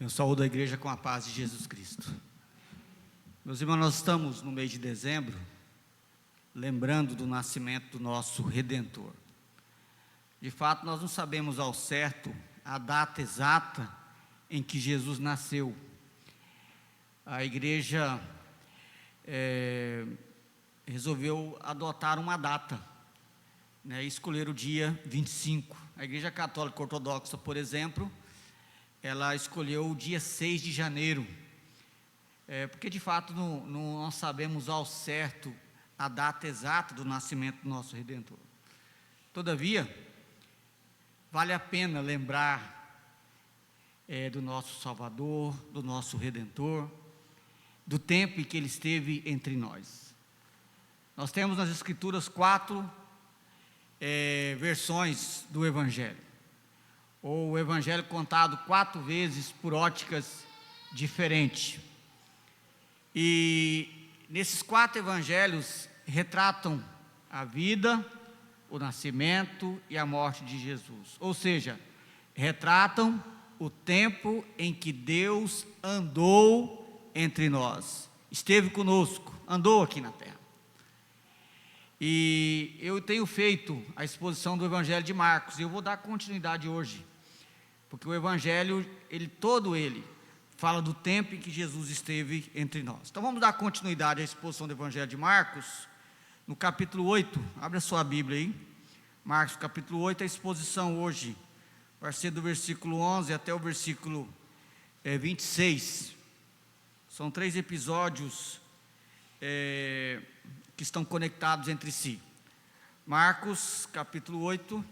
Eu saúdo a igreja com a paz de Jesus Cristo. Meus irmãos, nós estamos no mês de dezembro, lembrando do nascimento do nosso Redentor. De fato, nós não sabemos ao certo a data exata em que Jesus nasceu. A igreja resolveu adotar uma data, escolher o dia 25. A Igreja Católica Ortodoxa, por exemplo, ela escolheu o dia 6 de janeiro, porque de fato não sabemos ao certo a data exata do nascimento do nosso Redentor. Todavia, vale a pena lembrar do nosso Salvador, do nosso Redentor, do tempo em que Ele esteve entre nós. Nós temos nas Escrituras 4 versões do Evangelho, ou o Evangelho contado 4 vezes por óticas diferentes. E nesses 4 Evangelhos retratam a vida, o nascimento e a morte de Jesus. Ou seja, retratam o tempo em que Deus andou entre nós, esteve conosco, andou aqui na terra. E eu tenho feito a exposição do Evangelho de Marcos, e eu vou dar continuidade hoje, porque o Evangelho, todo ele, fala do tempo em que Jesus esteve entre nós. Então vamos dar continuidade à exposição do Evangelho de Marcos, no capítulo 8, abre a sua Bíblia aí, Marcos capítulo 8, a exposição hoje vai ser do versículo 11 até o versículo 26, são 3 episódios que estão conectados entre si. Marcos capítulo 8,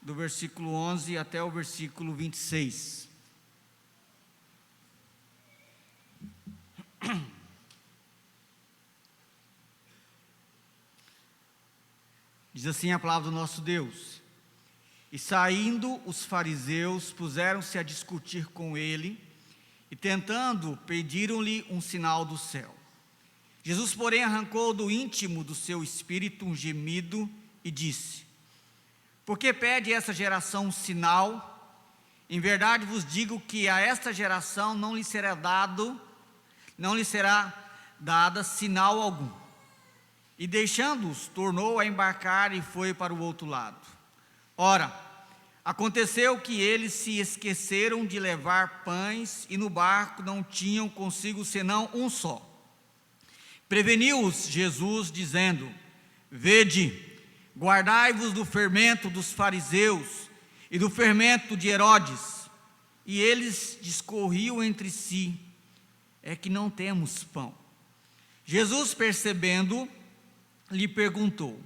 do versículo 11 até o versículo 26. Diz assim a palavra do nosso Deus: E saindo os fariseus, puseram-se a discutir com ele, e tentando, pediram-lhe um sinal do céu. Jesus, porém, arrancou do íntimo do seu espírito um gemido e disse: Por que pede essa geração um sinal? Em verdade vos digo que a esta geração não lhe será dada sinal algum. E deixando-os, tornou a embarcar e foi para o outro lado. Ora, aconteceu que eles se esqueceram de levar pães, e no barco não tinham consigo senão um só. Preveniu-os Jesus, dizendo: Vede, guardai-vos do fermento dos fariseus e do fermento de Herodes. E eles discorriam entre si: É que não temos pão. Jesus, percebendo, lhe perguntou: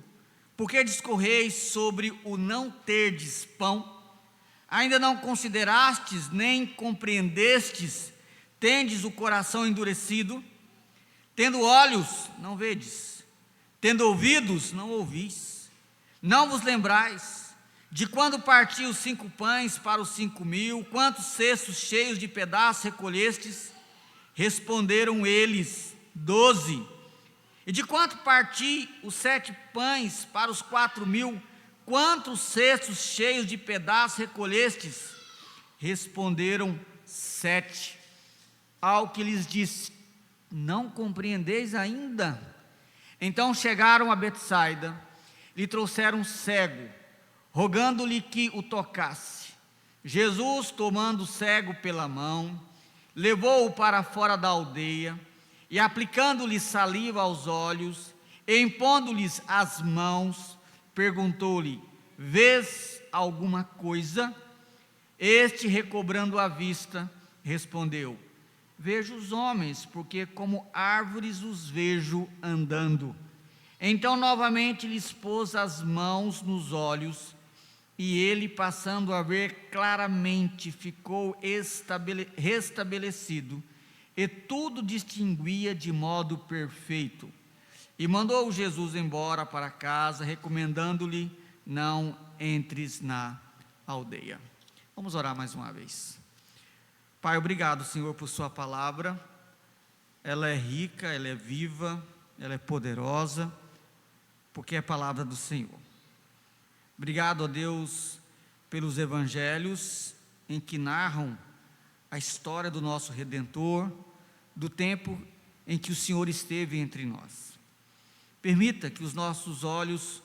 Por que discorreis sobre o não terdes pão? Ainda não considerastes, nem compreendestes, tendes o coração endurecido? Tendo olhos, não vedes, tendo ouvidos, não ouvis. Não vos lembrais de quando partiu os 5 pães para os 5.000, quantos cestos cheios de pedaços recolhestes? Responderam eles: 12. E de quanto parti os 7 pães para os 4.000, quantos cestos cheios de pedaços recolhestes? Responderam 7. Ao que lhes disse: Não compreendeis ainda? Então chegaram a Betsaida, lhe trouxeram um cego, rogando-lhe que o tocasse. Jesus, tomando o cego pela mão, levou-o para fora da aldeia, e aplicando-lhe saliva aos olhos, e impondo-lhes as mãos, perguntou-lhe: Vês alguma coisa? Este, recobrando a vista, respondeu: Vejo os homens, porque como árvores os vejo andando. Então novamente lhes pôs as mãos nos olhos, e ele, passando a ver claramente, ficou restabelecido, e tudo distinguia de modo perfeito. E mandou Jesus embora para casa, recomendando-lhe: Não entres na aldeia. Vamos orar mais uma vez. Pai, obrigado, Senhor, por sua palavra. Ela é rica, ela é viva, ela é poderosa, porque é a palavra do Senhor. Obrigado, ó Deus, pelos evangelhos em que narram a história do nosso Redentor, do tempo em que o Senhor esteve entre nós. Permita que os nossos olhos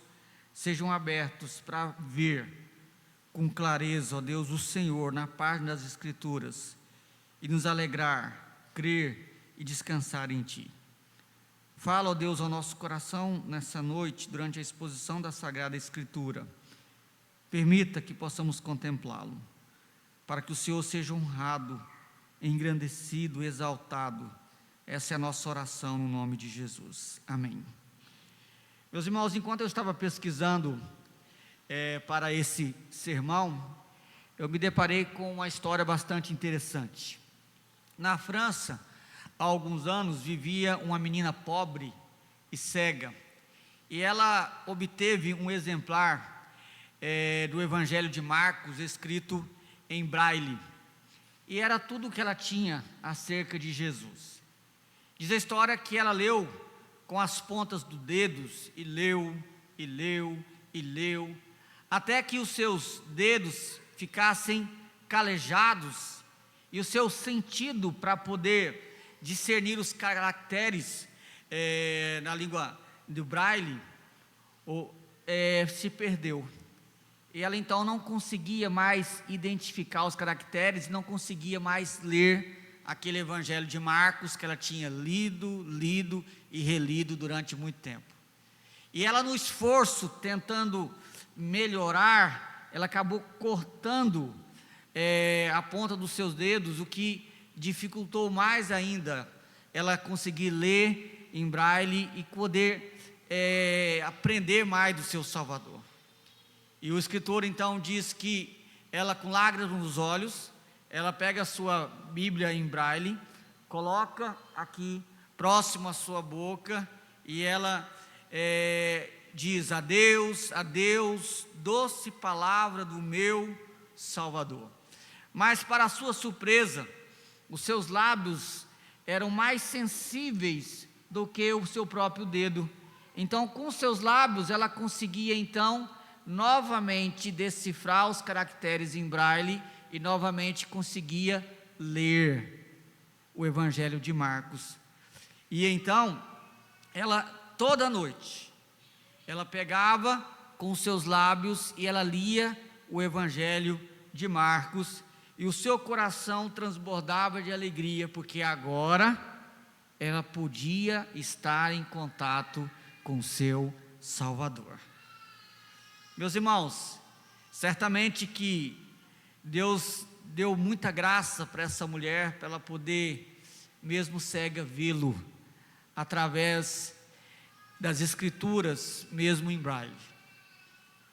sejam abertos para ver com clareza, ó Deus, o Senhor na página das Escrituras e nos alegrar, crer e descansar em Ti. Fala, ó Deus, ao nosso coração nessa noite, durante a exposição da Sagrada Escritura. Permita que possamos contemplá-lo, para que o Senhor seja honrado, engrandecido, exaltado. Essa é a nossa oração no nome de Jesus. Amém. Meus irmãos, enquanto eu estava pesquisando para esse sermão, eu me deparei com uma história bastante interessante. Na França, há alguns anos, vivia uma menina pobre e cega, e ela obteve um exemplar do Evangelho de Marcos, escrito em braille, e era tudo o que ela tinha acerca de Jesus. Diz a história que ela leu com as pontas dos dedos, e leu, e leu, e leu, até que os seus dedos ficassem calejados, e o seu sentido para poder discernir os caracteres na língua do braille se perdeu. E ela então não conseguia mais identificar os caracteres, não conseguia mais ler aquele Evangelho de Marcos que ela tinha lido e relido durante muito tempo. E ela, no esforço, tentando melhorar, ela acabou cortando a ponta dos seus dedos, o que dificultou mais ainda ela conseguir ler em braille e poder aprender mais do seu Salvador. E o escritor então diz que ela, com lágrimas nos olhos, ela pega a sua Bíblia em braille, coloca aqui próximo à sua boca, e ela diz: adeus, adeus, doce palavra do meu Salvador. Mas, para a sua surpresa, os seus lábios eram mais sensíveis do que o seu próprio dedo. Então, com os seus lábios, ela conseguia então novamente decifrar os caracteres em braille e novamente conseguia ler o Evangelho de Marcos. E então, ela, toda noite, ela pegava com os seus lábios e ela lia o Evangelho de Marcos, e o seu coração transbordava de alegria, porque agora ela podia estar em contato com o seu Salvador. Meus irmãos, certamente que Deus deu muita graça para essa mulher, para ela poder, mesmo cega, vê-lo através das Escrituras, mesmo em braille.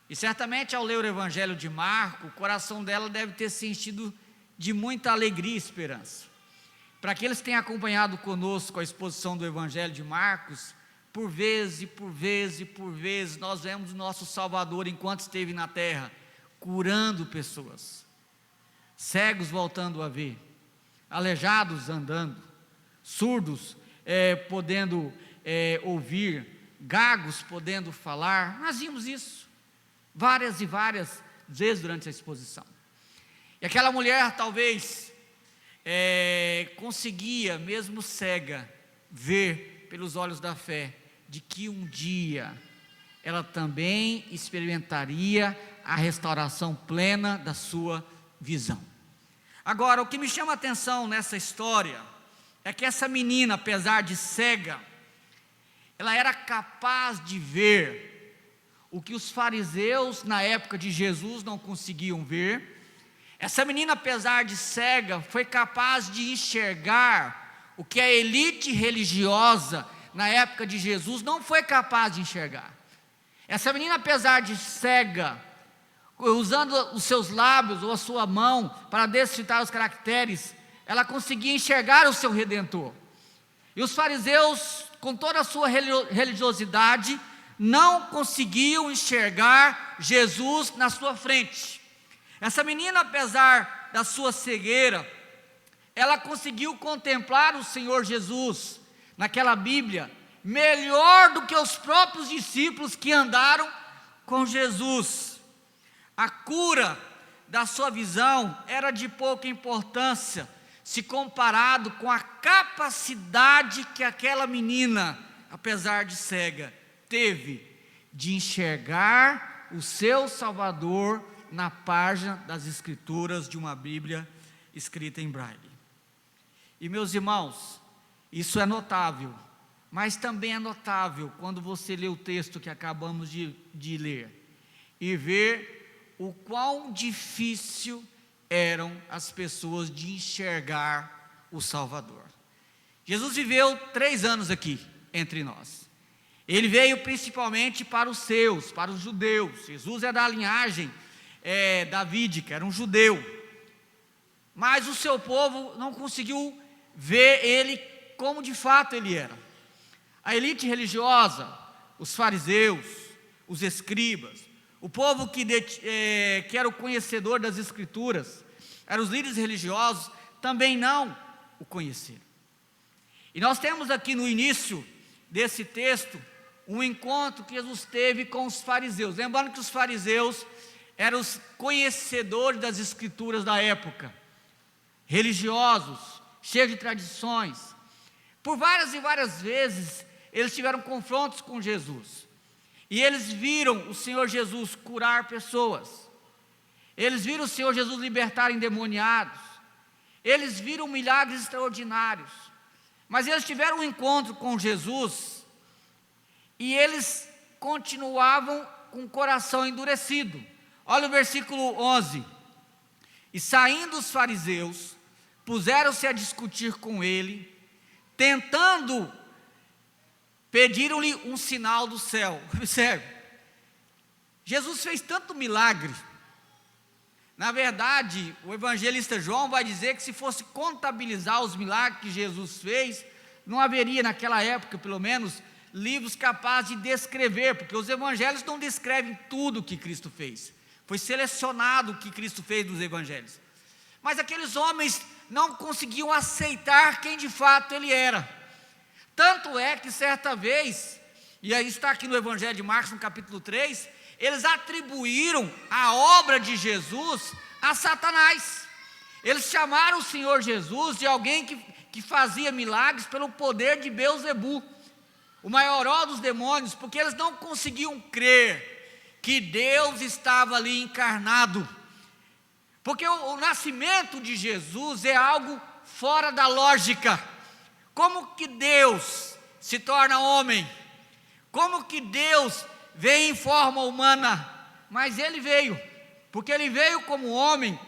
E certamente, ao ler o Evangelho de Marcos, o coração dela deve ter se enchido de muita alegria e esperança. Para aqueles que têm acompanhado conosco a exposição do Evangelho de Marcos, por vezes, nós vemos o nosso Salvador, enquanto esteve na terra, curando pessoas, cegos voltando a ver, aleijados andando, surdos podendo ouvir, gagos podendo falar. Nós vimos isso várias e várias vezes durante a exposição. E aquela mulher talvez conseguia, mesmo cega, ver pelos olhos da fé, de que um dia ela também experimentaria a restauração plena da sua visão. Agora, o que me chama a atenção nessa história é que essa menina, apesar de cega, ela era capaz de ver o que os fariseus na época de Jesus não conseguiam ver. Essa menina, apesar de cega, foi capaz de enxergar o que a elite religiosa na época de Jesus não foi capaz de enxergar. Essa menina, apesar de cega, usando os seus lábios ou a sua mão para decifrar os caracteres, ela conseguia enxergar o seu Redentor. E os fariseus, com toda a sua religiosidade, não conseguiam enxergar Jesus na sua frente. Essa menina, apesar da sua cegueira, ela conseguiu contemplar o Senhor Jesus naquela Bíblia melhor do que os próprios discípulos que andaram com Jesus. A cura da sua visão era de pouca importância, se comparado com a capacidade que aquela menina, apesar de cega, teve de enxergar o seu Salvador na página das Escrituras de uma Bíblia escrita em braille. E meus irmãos, isso é notável, mas também é notável quando você lê o texto que acabamos de ler e ver o quão difícil eram as pessoas de enxergar o Salvador. Jesus viveu 3 anos aqui entre nós. Ele veio principalmente para os seus, para os judeus. Jesus é da linhagem davídica, era um judeu. Mas o seu povo não conseguiu ver ele como de fato ele era. A elite religiosa, os fariseus, os escribas, o povo que era o conhecedor das Escrituras, eram os líderes religiosos, também não o conheceram. E nós temos aqui no início desse texto um encontro que Jesus teve com os fariseus. Lembrando que os fariseus eram os conhecedores das Escrituras da época, religiosos, cheios de tradições. Por várias e várias vezes eles tiveram confrontos com Jesus. E eles viram o Senhor Jesus curar pessoas. Eles viram o Senhor Jesus libertar endemoniados. Eles viram milagres extraordinários. Mas eles tiveram um encontro com Jesus e eles continuavam com o coração endurecido. Olha o versículo 11. E saindo os fariseus, puseram-se a discutir com ele, tentando, pediram-lhe um sinal do céu. Observe, Jesus fez tanto milagre. Na verdade, o evangelista João vai dizer que se fosse contabilizar os milagres que Jesus fez, não haveria naquela época, pelo menos, livros capazes de descrever, porque os evangelhos não descrevem tudo o que Cristo fez. Foi selecionado o que Cristo fez dos evangelhos. Mas aqueles homens não conseguiam aceitar quem de fato ele era. Tanto é que certa vez, e aí está aqui no Evangelho de Marcos, no capítulo 3, eles atribuíram a obra de Jesus a Satanás. Eles chamaram o Senhor Jesus de alguém que fazia milagres pelo poder de Beelzebu, o maior dos demônios, porque eles não conseguiam crer que Deus estava ali encarnado. Porque o nascimento de Jesus é algo fora da lógica. Como que Deus se torna homem? Como que Deus vem em forma humana? Mas ele veio, porque ele veio como homem,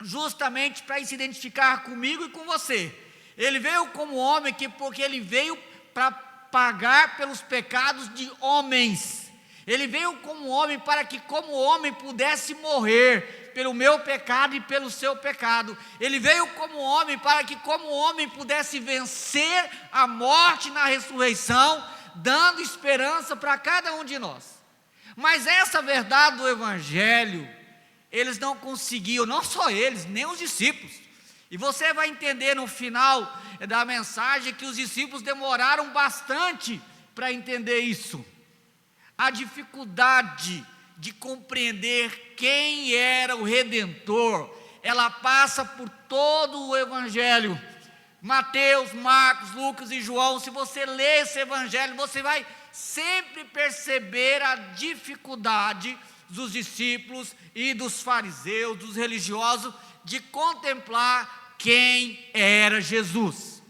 justamente para se identificar comigo e com você. Ele veio como homem porque ele veio para pagar pelos pecados de homens. Ele veio como homem para que como homem pudesse morrer pelo meu pecado e pelo seu pecado. Ele veio como homem para que como homem pudesse vencer a morte na ressurreição, dando esperança para cada um de nós. Mas essa verdade do evangelho, eles não conseguiam, não só eles, nem os discípulos. E você vai entender no final da mensagem que os discípulos demoraram bastante para entender isso. A dificuldade de compreender quem era o Redentor, ela passa por todo o Evangelho. Mateus, Marcos, Lucas e João, se você ler esse Evangelho, você vai sempre perceber a dificuldade dos discípulos e dos fariseus, dos religiosos, de contemplar quem era Jesus.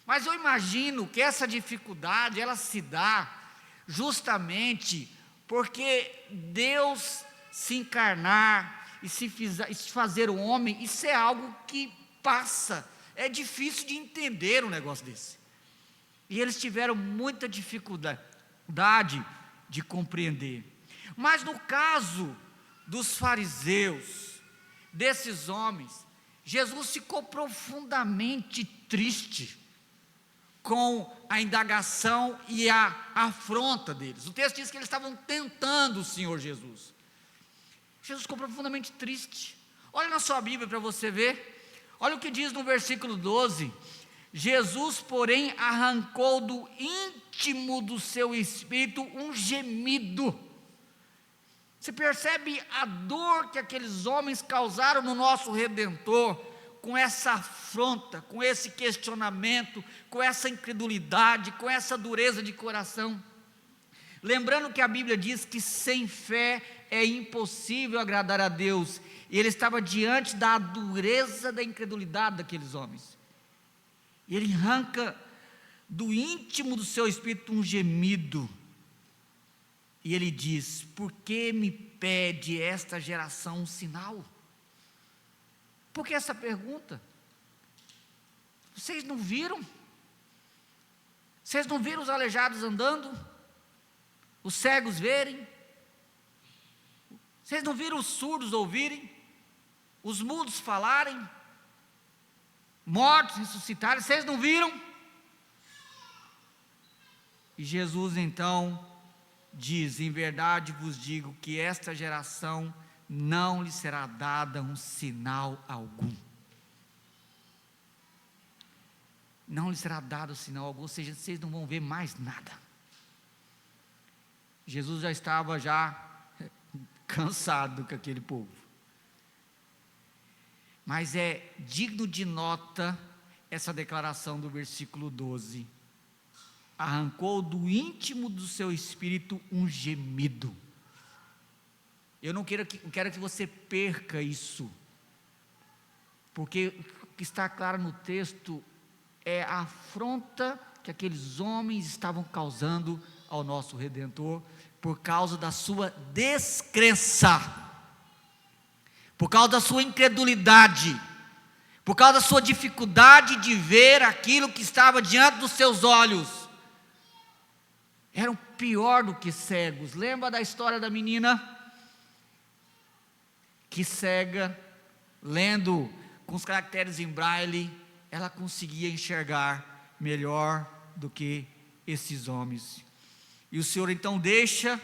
Mas eu imagino que essa dificuldade, ela se dá justamente porque Deus se encarnar e se fazer um homem, isso é algo que passa, é difícil de entender um negócio desse. E eles tiveram muita dificuldade de compreender. Mas no caso dos fariseus, desses homens, Jesus ficou profundamente triste com a indagação e a afronta deles. O texto diz que eles estavam tentando o Senhor Jesus. Jesus ficou profundamente triste. Olha na sua Bíblia para você ver. Olha o que diz no versículo 12. Jesus, porém, arrancou do íntimo do seu espírito um gemido. Você percebe a dor que aqueles homens causaram no nosso Redentor, com essa afronta, com esse questionamento, com essa incredulidade, com essa dureza de coração. Lembrando que a Bíblia diz que sem fé é impossível agradar a Deus, e ele estava diante da dureza da incredulidade daqueles homens, e ele arranca do íntimo do seu espírito um gemido, e ele diz: por que me pede esta geração um sinal? Por que essa pergunta? Vocês não viram? Vocês não viram os aleijados andando? Os cegos verem? Vocês não viram os surdos ouvirem? Os mudos falarem? Mortos ressuscitarem? Vocês não viram? E Jesus então diz: em verdade vos digo que esta geração não lhe será dada um sinal algum. Não lhe será dado sinal algum, ou seja, vocês não vão ver mais nada. Jesus já estava cansado com aquele povo. Mas é digno de nota essa declaração do versículo 12. Arrancou do íntimo do seu espírito um gemido. Eu não quero que você perca isso, porque o que está claro no texto é a afronta que aqueles homens estavam causando ao nosso Redentor, por causa da sua descrença, por causa da sua incredulidade, por causa da sua dificuldade de ver aquilo que estava diante dos seus olhos. Eram pior do que cegos. Lembra da história da menina que cega, lendo com os caracteres em braille, ela conseguia enxergar melhor do que esses homens. E o Senhor então deixa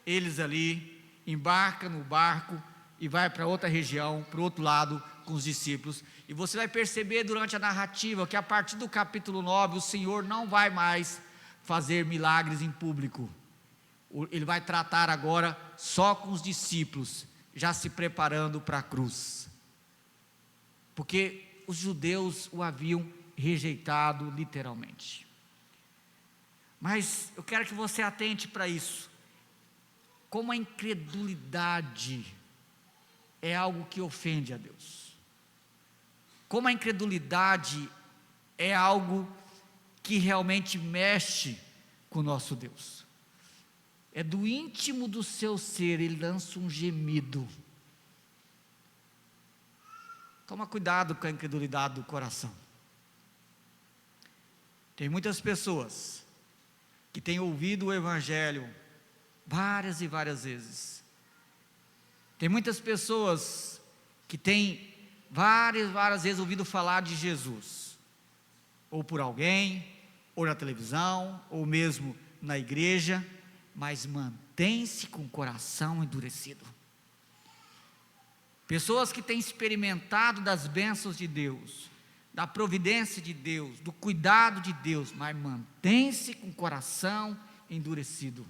eles ali, embarca no barco e vai para outra região, para o outro lado, com os discípulos. E você vai perceber durante a narrativa que a partir do capítulo 9, o Senhor não vai mais fazer milagres em público. Ele vai tratar agora só com os discípulos, já se preparando para a cruz, porque os judeus o haviam rejeitado literalmente. Mas eu quero que você atente para isso, como a incredulidade é algo que ofende a Deus, como a incredulidade é algo que realmente mexe com o nosso Deus. É do íntimo do seu ser, ele lança um gemido. Toma cuidado com a incredulidade do coração. Tem muitas pessoas que têm ouvido o Evangelho várias e várias vezes. Tem muitas pessoas que têm várias vezes ouvido falar de Jesus, ou por alguém, ou na televisão, ou mesmo na igreja, mas mantém-se com o coração endurecido. Pessoas que têm experimentado das bênçãos de Deus, da providência de Deus, do cuidado de Deus, mas mantém-se com o coração endurecido.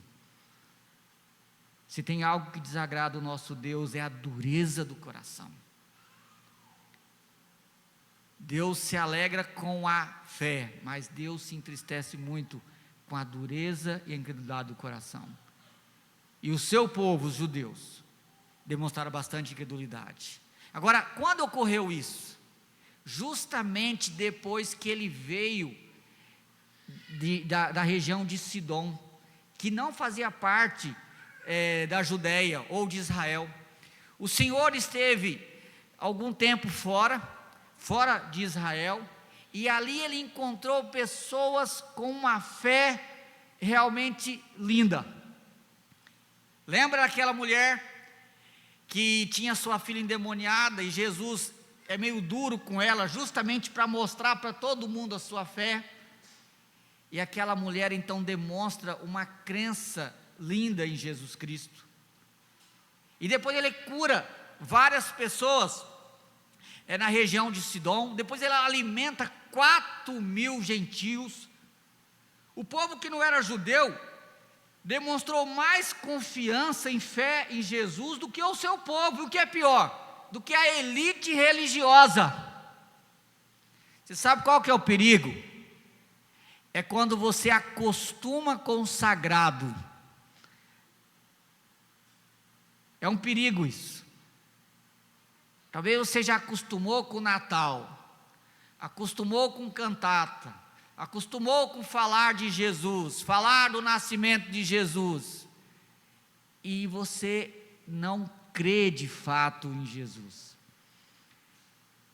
Se tem algo que desagrada o nosso Deus, é a dureza do coração. Deus se alegra com a fé, mas Deus se entristece muito com a dureza e a incredulidade do coração. E o seu povo, os judeus, demonstraram bastante incredulidade. Agora, quando ocorreu isso? Justamente depois que ele veio da região de Sidom, que não fazia parte da Judéia ou de Israel. O Senhor esteve algum tempo fora de Israel, e ali ele encontrou pessoas com uma fé realmente linda. Lembra daquela mulher que tinha sua filha endemoniada, e Jesus é meio duro com ela, justamente para mostrar para todo mundo a sua fé, e aquela mulher então demonstra uma crença linda em Jesus Cristo, e depois ele cura várias pessoas na região de Sidom. Depois ele alimenta 4.000 gentios. O povo que não era judeu demonstrou mais confiança em fé em Jesus do que o seu povo, e o que é pior, do que a elite religiosa. Você sabe qual que é o perigo? É quando você acostuma com o sagrado. É um perigo isso. Talvez você já acostumou com o Natal, acostumou com cantata, acostumou com falar de Jesus, falar do nascimento de Jesus, e você não crê de fato em Jesus.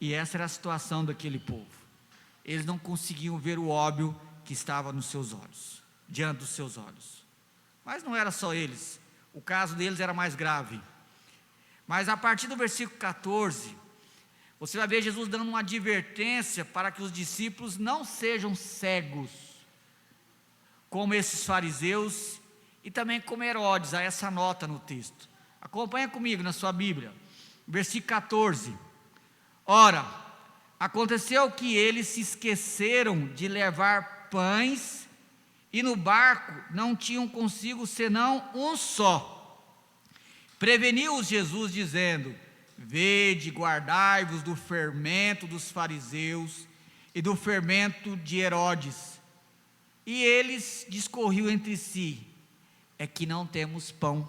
E essa era a situação daquele povo. Eles não conseguiam ver o óbvio que estava nos seus olhos, diante dos seus olhos. Mas não era só eles, o caso deles era mais grave. Mas a partir do versículo 14, você vai ver Jesus dando uma advertência para que os discípulos não sejam cegos, como esses fariseus e também como Herodes. Há essa nota no texto. Acompanha comigo na sua Bíblia, versículo 14. Ora, aconteceu que eles se esqueceram de levar pães, e no barco não tinham consigo senão um só. Preveniu-os Jesus dizendo: vede, guardai-vos do fermento dos fariseus e do fermento de Herodes. E eles discorriam entre si: é que não temos pão.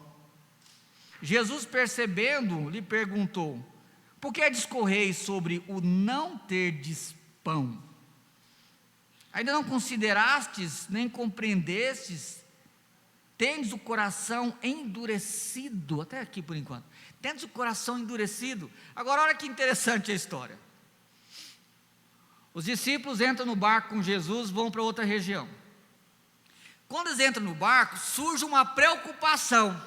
Jesus, percebendo, lhe perguntou: por que discorreis sobre o não terdes pão? Ainda não considerastes, nem compreendestes? Tendes o coração endurecido, até aqui por enquanto, tendes o coração endurecido. Agora olha que interessante a história. Os discípulos entram no barco com Jesus, vão para outra região. Quando eles entram no barco, surge uma preocupação.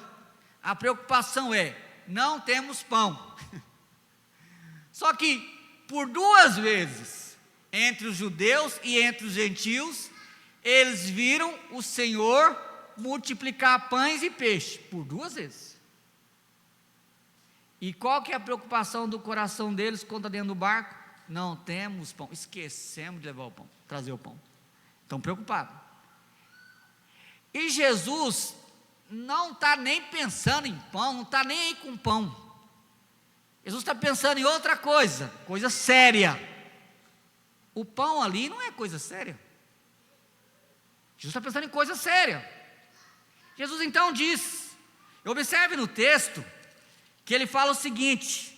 A preocupação é: não temos pão. Só que por duas vezes, entre os judeus e entre os gentios, eles viram o Senhor multiplicar pães e peixe, por duas vezes. E qual que é a preocupação do coração deles quando está dentro do barco? Não temos pão, esquecemos de levar o pão, trazer o pão. Estão preocupados. E Jesus não está nem pensando em pão, não está nem aí com pão. Jesus está pensando em outra coisa, coisa séria. O pão ali não é coisa séria. Jesus está pensando em coisa séria. Jesus então diz, observe no texto, que ele fala o seguinte,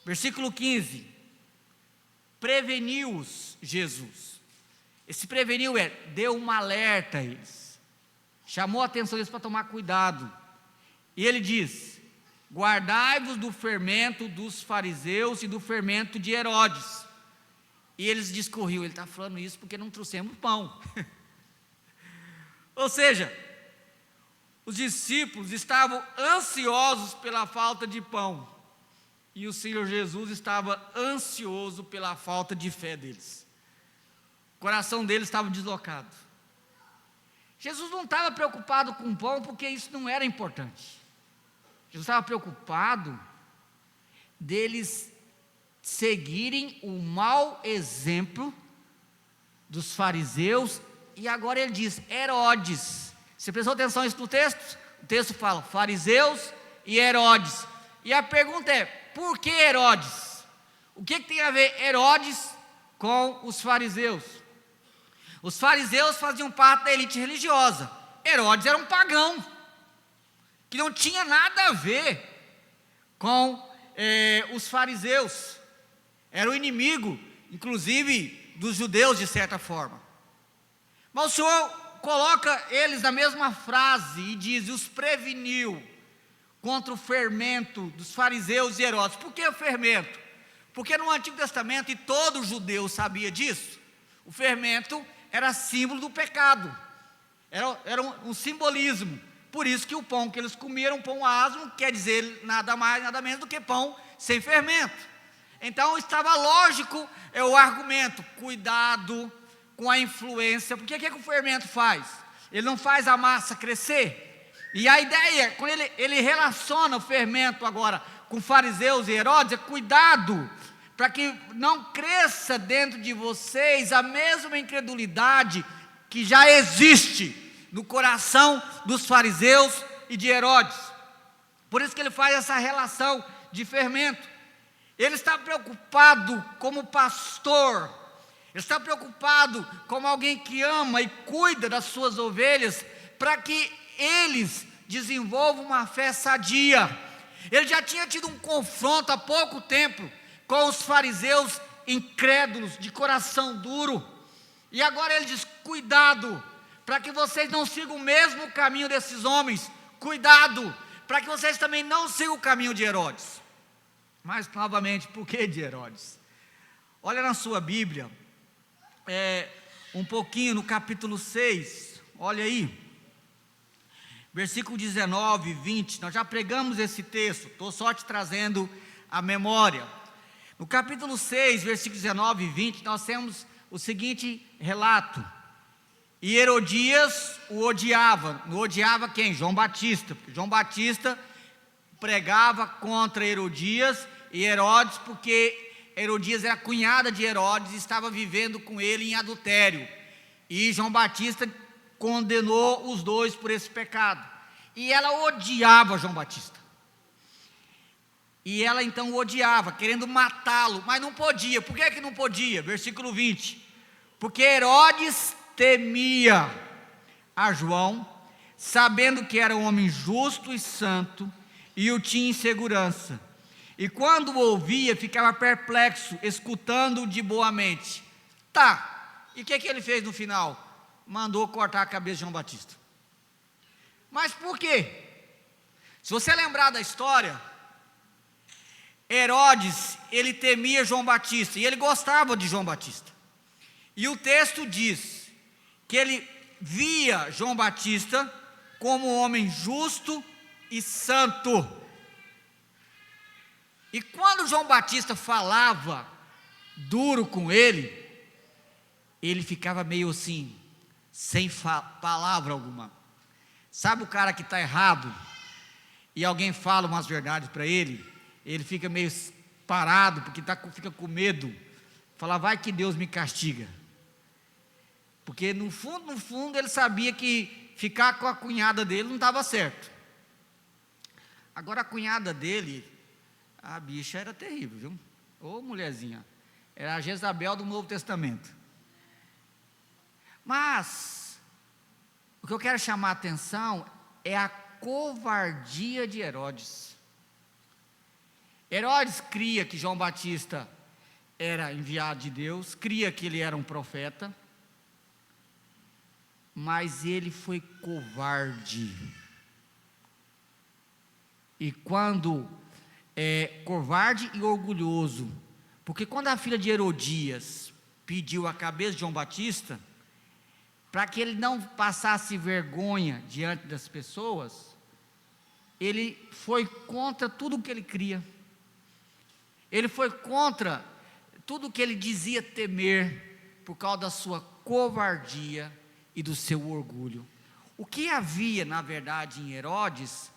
versículo 15, preveniu-os Jesus. Esse preveniu deu um alerta a eles, chamou a atenção deles para tomar cuidado. E ele diz: guardai-vos do fermento dos fariseus e do fermento de Herodes. E eles discorriam, ele está falando isso porque não trouxemos pão. Ou seja, os discípulos estavam ansiosos pela falta de pão, e o Senhor Jesus estava ansioso pela falta de fé deles. O coração deles estava deslocado. Jesus não estava preocupado com o pão, porque isso não era importante. Jesus estava preocupado deles seguirem o mau exemplo dos fariseus, e agora ele diz, Herodes. Você prestou atenção nisso no texto? O texto fala fariseus e Herodes. E a pergunta é, por que Herodes? O que tem a ver Herodes com os fariseus? Os fariseus faziam parte da elite religiosa. Herodes era um pagão, que não tinha nada a ver com os fariseus. Era o inimigo, inclusive, dos judeus, de certa forma. Mas o Senhor coloca eles na mesma frase e diz, os preveniu contra o fermento dos fariseus e Herodes. Por que o fermento? Porque no Antigo Testamento, e todo judeu sabia disso, o fermento era símbolo do pecado, era um simbolismo. Por isso que o pão que eles comiam, pão asmo, quer dizer nada mais, nada menos do que pão sem fermento. Então estava lógico o argumento, cuidado com a influência, porque o que o fermento faz? Ele não faz a massa crescer. E a ideia, quando ele relaciona o fermento agora com fariseus e Herodes, é cuidado, para que não cresça dentro de vocês a mesma incredulidade que já existe no coração dos fariseus e de Herodes. Por isso que ele faz essa relação de fermento. Ele está preocupado como pastor, Ele está preocupado como alguém que ama e cuida das suas ovelhas, para que eles desenvolvam uma fé sadia. Ele já tinha tido um confronto há pouco tempo com os fariseus incrédulos, de coração duro, e agora ele diz: cuidado, para que vocês não sigam o mesmo caminho desses homens, cuidado, para que vocês também não sigam o caminho de Herodes. Mas novamente, por que de Herodes? Olha na sua Bíblia, um pouquinho no capítulo 6, olha aí, versículo 19 e 20, nós já pregamos esse texto, estou só te trazendo a memória. No capítulo 6, versículos 19 e 20, nós temos o seguinte relato: e Herodias o odiava. Odiava quem? João Batista, porque João Batista pregava contra Herodias e Herodes, porque Herodias era cunhada de Herodes e estava vivendo com ele em adultério, e João Batista condenou os dois por esse pecado, e ela odiava João Batista, e ela então o odiava, querendo matá-lo, mas não podia. Por que não podia? Versículo 20, porque Herodes temia a João, sabendo que era um homem justo e santo, e o tinha em segurança, e quando o ouvia, ficava perplexo, escutando-o de boa mente. Tá, e o que ele fez no final? Mandou cortar a cabeça de João Batista. Mas por quê? Se você lembrar da história, Herodes, ele temia João Batista, e ele gostava de João Batista, e o texto diz que ele via João Batista como um homem justo e santo. E quando João Batista falava duro com ele, ele ficava meio assim, sem palavra alguma. Sabe o cara que está errado, e alguém fala umas verdades para ele, ele fica meio parado, porque fica com medo, fala: vai que Deus me castiga. Porque no fundo ele sabia que ficar com a cunhada dele não estava certo. Agora a cunhada dele, a bicha era terrível, viu? Ô mulherzinha, era a Jezabel do Novo Testamento. Mas o que eu quero chamar a atenção é a covardia de Herodes. Herodes cria que João Batista era enviado de Deus, cria que ele era um profeta, mas ele foi covarde. E quando covarde e orgulhoso, porque quando a filha de Herodias pediu a cabeça de João Batista, para que ele não passasse vergonha diante das pessoas, ele foi contra tudo o que ele cria, ele foi contra tudo o que ele dizia temer, por causa da sua covardia e do seu orgulho. O que havia, na verdade, em Herodes,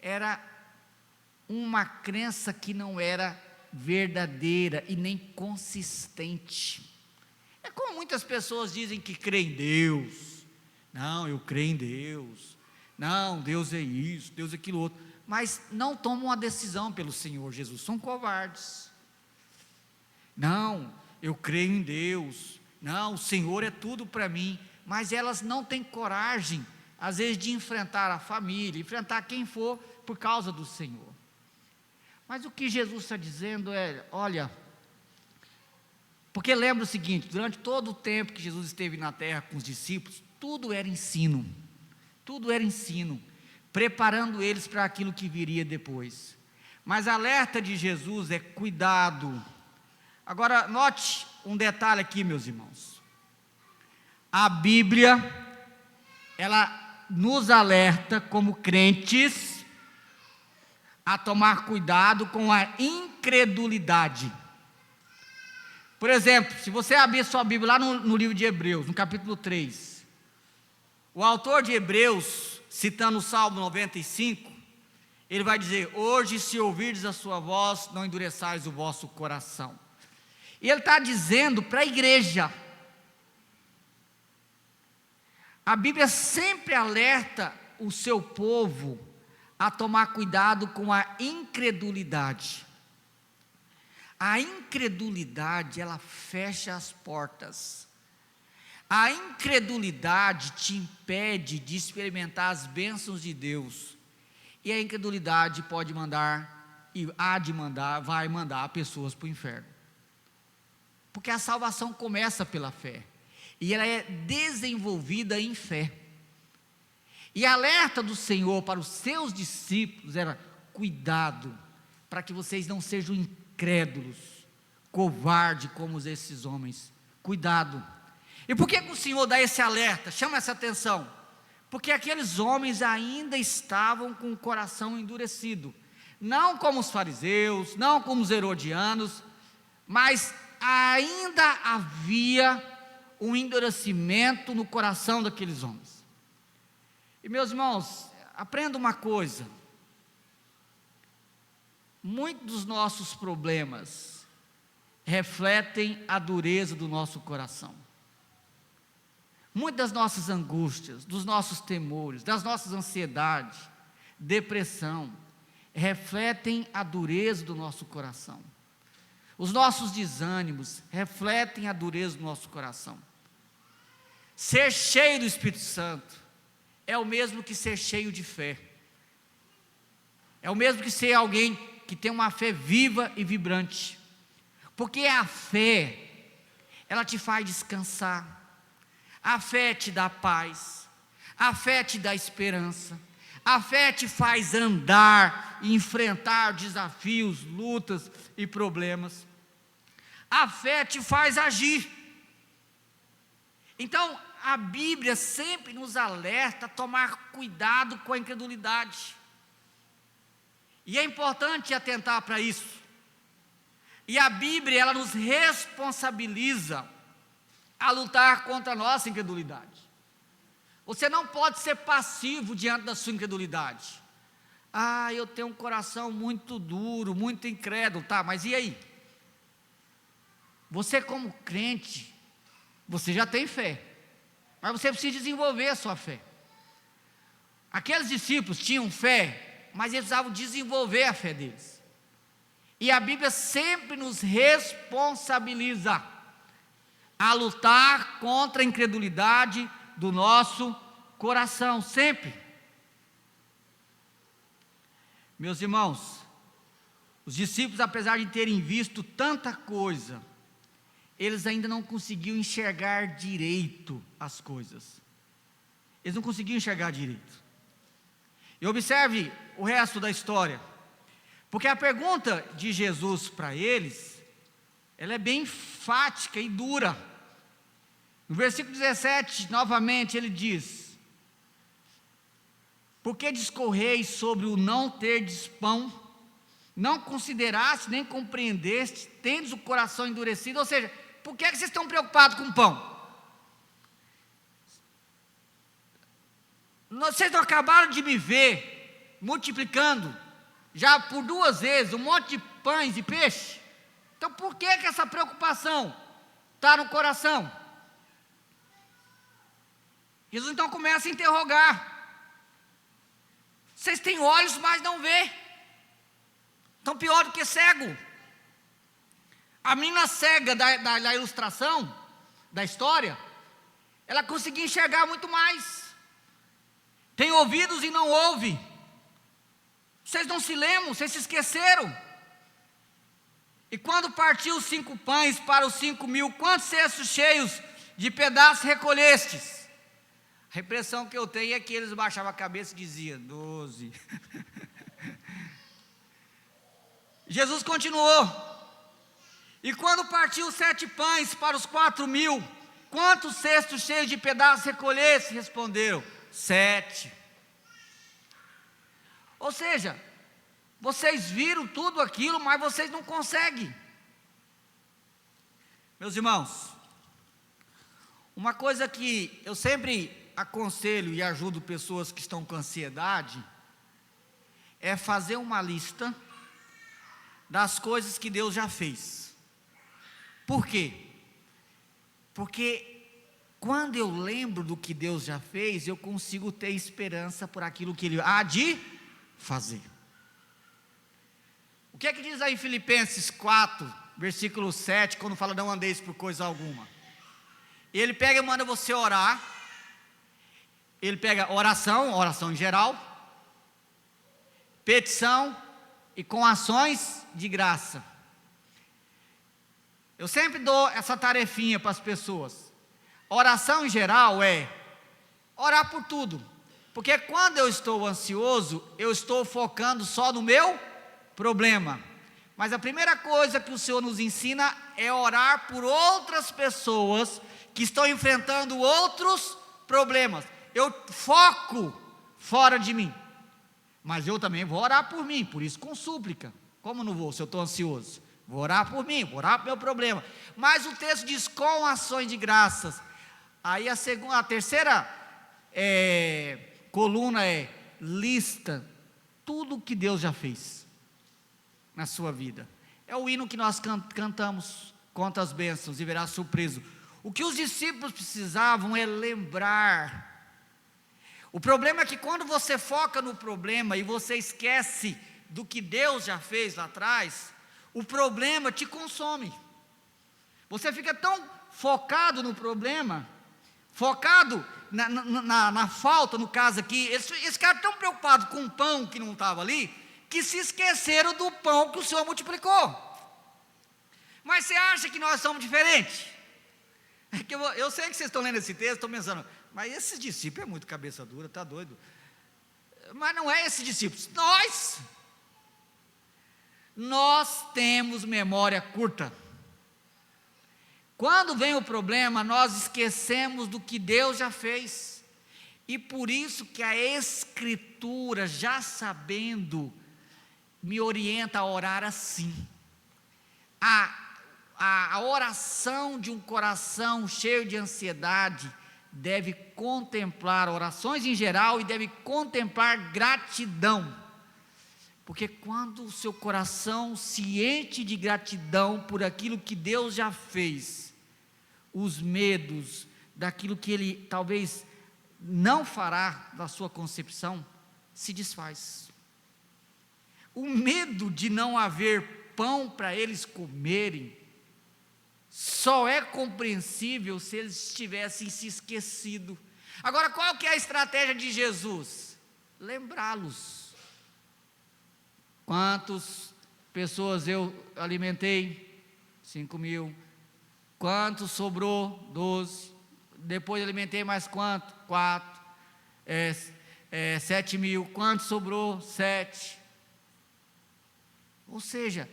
era uma crença que não era verdadeira e nem consistente. É como muitas pessoas dizem que creem em Deus. Não, eu creio em Deus. Não, Deus é isso, Deus é aquilo outro. Mas não tomam uma decisão pelo Senhor Jesus, são covardes. Não, eu creio em Deus. Não, o Senhor é tudo para mim. Mas elas não têm coragem, às vezes, de enfrentar a família, enfrentar quem for, por causa do Senhor. Mas o que Jesus está dizendo é: olha, porque lembra o seguinte, durante todo o tempo que Jesus esteve na terra com os discípulos, tudo era ensino, preparando eles para aquilo que viria depois. Mas a alerta de Jesus é: cuidado. Agora, note um detalhe aqui, meus irmãos. A Bíblia, ela nos alerta como crentes a tomar cuidado com a incredulidade. Por exemplo, se você abrir sua Bíblia lá no livro de Hebreus, no capítulo 3, o autor de Hebreus, citando o Salmo 95, ele vai dizer: hoje, se ouvirdes a sua voz, não endureçais o vosso coração. E ele está dizendo para a igreja. A Bíblia sempre alerta o seu povo a tomar cuidado com a incredulidade. A incredulidade, ela fecha as portas. A incredulidade te impede de experimentar as bênçãos de Deus. E a incredulidade pode mandar, e há de mandar, vai mandar pessoas para o inferno. Porque a salvação começa pela fé. E ela é desenvolvida em fé. E a alerta do Senhor para os seus discípulos era: cuidado, para que vocês não sejam incrédulos, covardes como esses homens. Cuidado. E por que o Senhor dá esse alerta? Chama essa atenção. Porque aqueles homens ainda estavam com o coração endurecido. Não como os fariseus, não como os herodianos, mas ainda havia um endurecimento no coração daqueles homens. E meus irmãos, aprenda uma coisa: muitos dos nossos problemas refletem a dureza do nosso coração. Muitas das nossas angústias, dos nossos temores, das nossas ansiedades, depressão, refletem a dureza do nosso coração. Os nossos desânimos refletem a dureza do nosso coração. Ser cheio do Espírito Santo é o mesmo que ser cheio de fé. É o mesmo que ser alguém que tem uma fé viva e vibrante. Porque a fé, ela te faz descansar. A fé te dá paz. A fé te dá esperança. A fé te faz andar e enfrentar desafios, lutas e problemas. A fé te faz agir. Então, a Bíblia sempre nos alerta a tomar cuidado com a incredulidade. E é importante atentar para isso. E a Bíblia, ela nos responsabiliza a lutar contra a nossa incredulidade. Você não pode ser passivo diante da sua incredulidade. Eu tenho um coração muito duro, muito incrédulo, tá, mas e aí? Você como crente, você já tem fé, mas você precisa desenvolver a sua fé. Aqueles discípulos tinham fé, mas eles precisavam desenvolver a fé deles. E a Bíblia sempre nos responsabiliza a lutar contra a incredulidade do nosso coração, sempre. Meus irmãos, os discípulos, apesar de terem visto tanta coisa, eles ainda não conseguiam enxergar direito as coisas. Eles não conseguiam enxergar direito. E observe o resto da história, porque a pergunta de Jesus para eles, ela é bem enfática e dura. No versículo 17, novamente, ele diz: por que discorreis sobre o não terdes pão? Não consideraste, nem compreendeste, tendes o coração endurecido? Ou seja, por que vocês estão preocupados com pão? Vocês não acabaram de me ver multiplicando, já por 2 vezes, um monte de pães e peixe? Então por que essa preocupação está no coração? Jesus então começa a interrogar. Vocês têm olhos, mas não vê. Estão pior do que cego. A menina cega da ilustração, da história, ela conseguia enxergar muito mais. Tem ouvidos e não ouve. Vocês não se lembram, vocês se esqueceram. E quando partiu os 5 pães para os 5.000, quantos cestos cheios de pedaços recolhestes? A impressão que eu tenho é que eles baixavam a cabeça e diziam: 12. Jesus continuou. E quando partiu os 7 pães para os 4.000, quantos cestos cheios de pedaços recolhesse? Responderam: 7. Ou seja, vocês viram tudo aquilo, mas vocês não conseguem. Meus irmãos, uma coisa que eu sempre aconselho e ajudo pessoas que estão com ansiedade é fazer uma lista das coisas que Deus já fez. Por quê? Porque quando eu lembro do que Deus já fez, eu consigo ter esperança por aquilo que Ele há de fazer. O que é que diz aí em Filipenses 4, versículo 7, quando fala não andeis por coisa alguma. Ele pega e manda você orar. Ele pega oração em geral, petição e com ações de graça. Eu sempre dou essa tarefinha para as pessoas. Oração em geral é orar por tudo. Porque quando eu estou ansioso, eu estou focando só no meu problema. Mas a primeira coisa que o Senhor nos ensina é orar por outras pessoas que estão enfrentando outros problemas. Eu foco fora de mim, mas eu também vou orar por mim, por isso com súplica. Como não vou, se eu estou ansioso? Vou orar por mim, vou orar pelo meu problema. Mas o texto diz com ações de graças. Aí a terceira coluna é lista tudo que Deus já fez na sua vida. É o hino que nós cantamos, conta as bênçãos e verás surpreso. O que os discípulos precisavam é lembrar. O problema é que quando você foca no problema e você esquece do que Deus já fez lá atrás, o problema te consome. Você fica tão focado no problema, focado na falta, no caso aqui, esse cara tão preocupado com o pão que não estava ali, que se esqueceram do pão que o Senhor multiplicou. Mas você acha que nós somos diferentes? Eu sei que vocês estão lendo esse texto, estão pensando, mas esses discípulos é muito cabeça dura, está doido. Mas não é esses discípulos, nós temos memória curta. Quando vem o problema, nós esquecemos do que Deus já fez. E por isso que a Escritura, já sabendo, me orienta a orar assim. A oração de um coração cheio de ansiedade deve contemplar orações em geral e deve contemplar gratidão. Porque quando o seu coração se enche de gratidão por aquilo que Deus já fez, os medos daquilo que Ele talvez não fará da sua concepção, se desfaz. O medo de não haver pão para eles comerem, só é compreensível se eles tivessem se esquecido. Agora, qual que é a estratégia de Jesus? Lembrá-los. Quantas pessoas eu alimentei? 5.000. Quantos sobrou? 12. Depois alimentei mais quanto? 4. 7.000. Quantos sobrou? 7. Ou seja,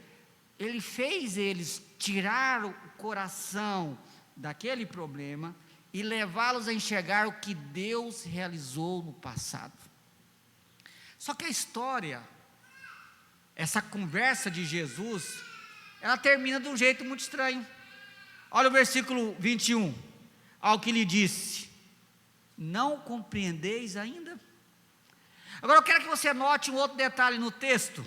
Ele fez eles tirar o coração daquele problema e levá-los a enxergar o que Deus realizou no passado. Só que a história, essa conversa de Jesus, ela termina de um jeito muito estranho. Olha o versículo 21, ao que lhe disse: não compreendeis ainda? Agora eu quero que você note um outro detalhe no texto.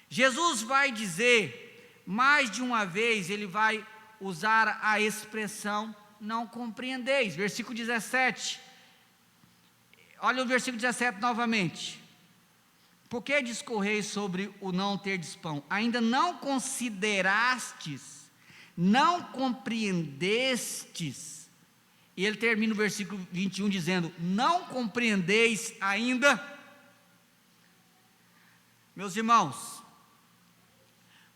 Jesus vai dizer, mais de uma vez ele vai usar a expressão não compreendeis, versículo 17, olha o versículo 17 novamente. Por que discorreis sobre o não terdes pão? Ainda não considerastes, não compreendestes. E ele termina o versículo 21 dizendo, não compreendeis ainda? Meus irmãos,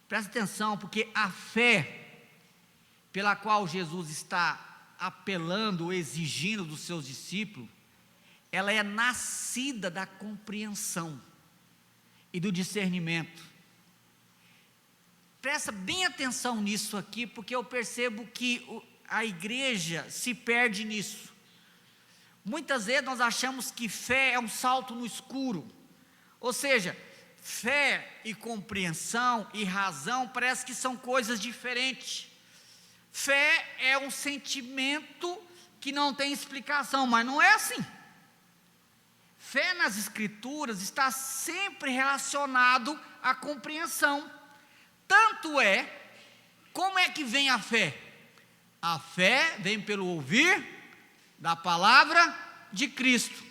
presta atenção, porque a fé pela qual Jesus está apelando ou exigindo dos seus discípulos, ela é nascida da compreensão e do discernimento. Presta bem atenção nisso aqui, porque eu percebo que a igreja se perde nisso. Muitas vezes nós achamos que fé é um salto no escuro, ou seja, fé e compreensão e razão parece que são coisas diferentes. Fé é um sentimento que não tem explicação, mas não é assim. Fé nas Escrituras está sempre relacionado à compreensão. Tanto é, como é que vem a fé? A fé vem pelo ouvir da palavra de Cristo.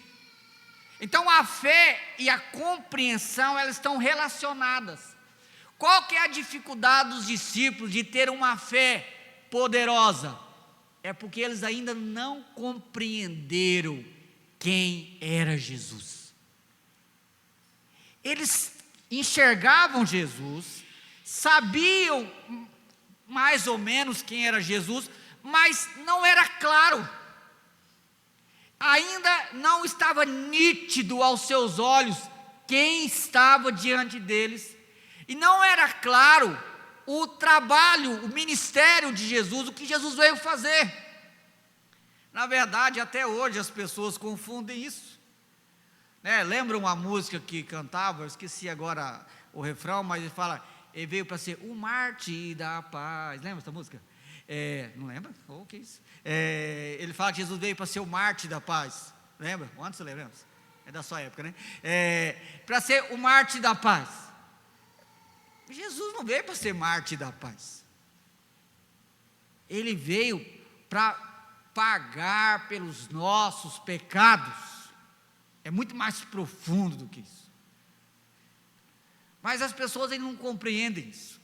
Então a fé e a compreensão, elas estão relacionadas. Qual que é a dificuldade dos discípulos de ter uma fé poderosa? É porque eles ainda não compreenderam quem era Jesus. Eles enxergavam Jesus, sabiam mais ou menos quem era Jesus, mas não era claro. Ainda não estava nítido aos seus olhos quem estava diante deles. E não era claro o trabalho, o ministério de Jesus, o que Jesus veio fazer. Na verdade, até hoje as pessoas confundem isso. Lembram uma música que cantava, eu esqueci agora o refrão, mas ele fala, ele veio para ser o mártir da paz. Lembra essa música? Não lembra? Que isso? Ele fala que Jesus veio para ser o mártir da paz. Lembra? Onde você lembra? É da sua época, né? Para ser o mártir da paz. Jesus não veio para ser mártir da paz. Ele veio para pagar pelos nossos pecados. É muito mais profundo do que isso. Mas as pessoas ainda não compreendem isso.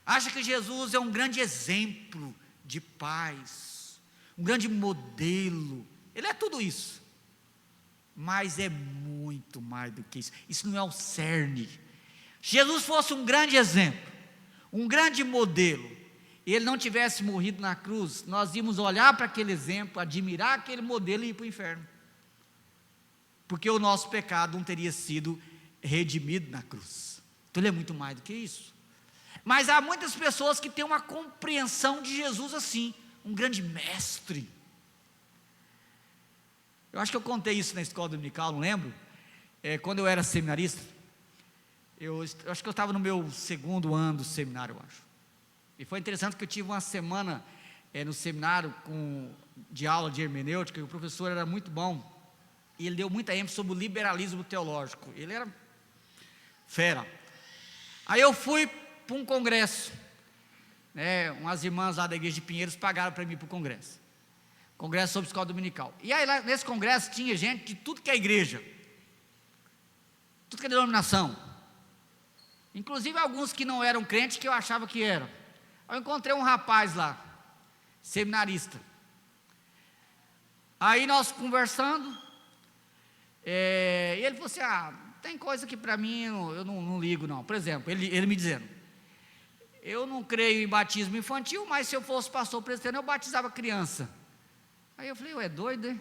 Acham que Jesus é um grande exemplo de paz, um grande modelo. Ele é tudo isso. Mas é muito mais do que isso. Isso não é o cerne. Se Jesus fosse um grande exemplo, um grande modelo, e ele não tivesse morrido na cruz, nós íamos olhar para aquele exemplo, admirar aquele modelo e ir para o inferno. Porque o nosso pecado não teria sido redimido na cruz. Então ele é muito mais do que isso. Mas há muitas pessoas que têm uma compreensão de Jesus assim, um grande mestre. Eu acho que eu contei isso na escola dominical, não lembro. Quando eu era seminarista, eu acho que eu estava no meu segundo ano do seminário, eu acho. E foi interessante que eu tive uma semana no seminário de aula de hermenêutica, e o professor era muito bom, e ele deu muita ênfase sobre o liberalismo teológico. Ele era fera. Aí eu fui para um congresso, umas irmãs lá da igreja de Pinheiros pagaram para mim para o congresso sobre escola dominical. E aí lá nesse congresso tinha gente de tudo que é igreja, tudo que é denominação, inclusive alguns que não eram crentes, que eu achava que eram. Eu encontrei um rapaz lá, seminarista. Aí nós conversando, e ele falou assim, tem coisa que para mim eu não ligo não. Por exemplo, ele me dizendo, eu não creio em batismo infantil, mas se eu fosse pastor presbiteriano, eu batizava criança. Aí eu falei, é doido, hein?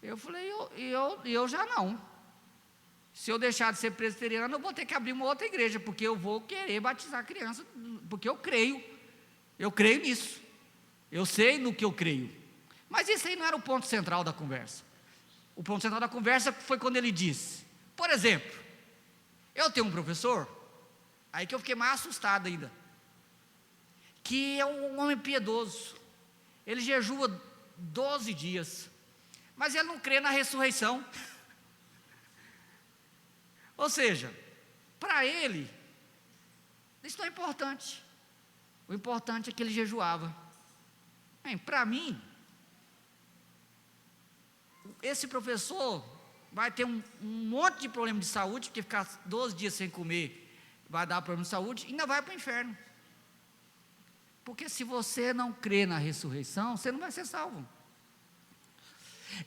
Eu falei, eu já não. Se eu deixar de ser presbiteriano, eu vou ter que abrir uma outra igreja, porque eu vou querer batizar criança, porque eu creio nisso, eu sei no que eu creio. Mas isso aí não era o ponto central da conversa. O ponto central da conversa foi quando ele disse, por exemplo, eu tenho um professor, aí que eu fiquei mais assustado ainda, que é um homem piedoso, ele jejua 12 dias, mas ele não crê na ressurreição. Ou seja, para ele, isso não é importante. O importante é que ele jejuava. Para mim, esse professor vai ter um monte de problema de saúde, porque ficar 12 dias sem comer vai dar problema de saúde, e ainda vai para o inferno. Porque se você não crê na ressurreição, você não vai ser salvo.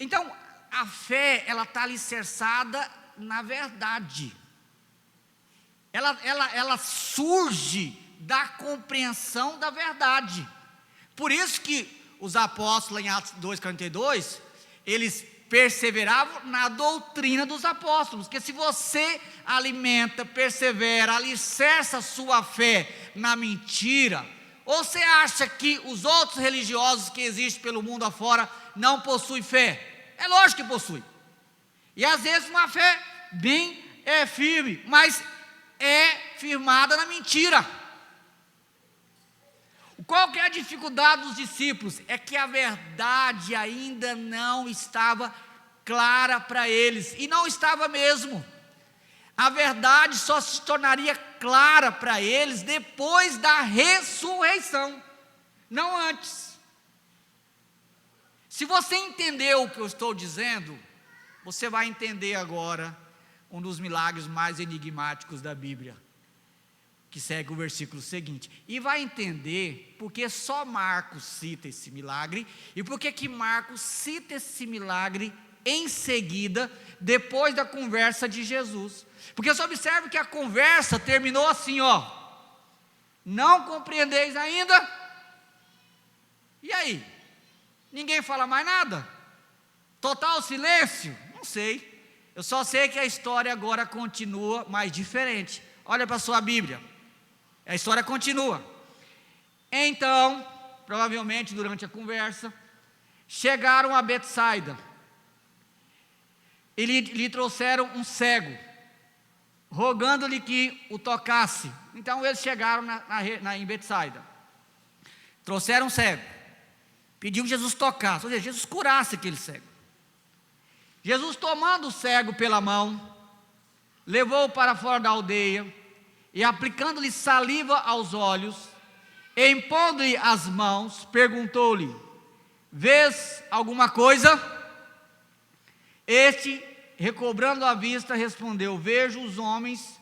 Então, a fé, ela está alicerçada na verdade. Ela surge da compreensão da verdade. Por isso que os apóstolos, em Atos 2,42, eles perseveravam na doutrina dos apóstolos, porque se você alimenta, persevera, alicerça a sua fé na mentira, ou você acha que os outros religiosos que existem pelo mundo afora não possuem fé? É lógico que possuem, e às vezes uma fé bem firme, mas é firmada na mentira. Qual que é a dificuldade dos discípulos? É que a verdade ainda não estava clara para eles, e não estava mesmo. A verdade só se tornaria clara para eles depois da ressurreição, não antes. Se você entendeu o que eu estou dizendo, você vai entender agora um dos milagres mais enigmáticos da Bíblia, que segue o versículo seguinte. E vai entender porque só Marcos cita esse milagre e porque que Marcos cita esse milagre em seguida, depois da conversa de Jesus. Porque você observa que a conversa terminou assim, ó: não compreendeis ainda? E aí? Ninguém fala mais nada? Total silêncio? Não sei. Eu só sei que a história agora continua mais diferente. Olha para a sua Bíblia. A história continua. Então, provavelmente durante a conversa, chegaram a Betsaida e lhe trouxeram um cego, rogando-lhe que o tocasse. Então eles chegaram em Betsaida, trouxeram um cego, pediu que Jesus tocasse, ou seja, Jesus curasse aquele cego. Jesus, tomando o cego pela mão, levou-o para fora da aldeia e, aplicando-lhe saliva aos olhos, impondo-lhe as mãos, perguntou-lhe: vês alguma coisa? Este, recobrando a vista, respondeu: vejo os homens,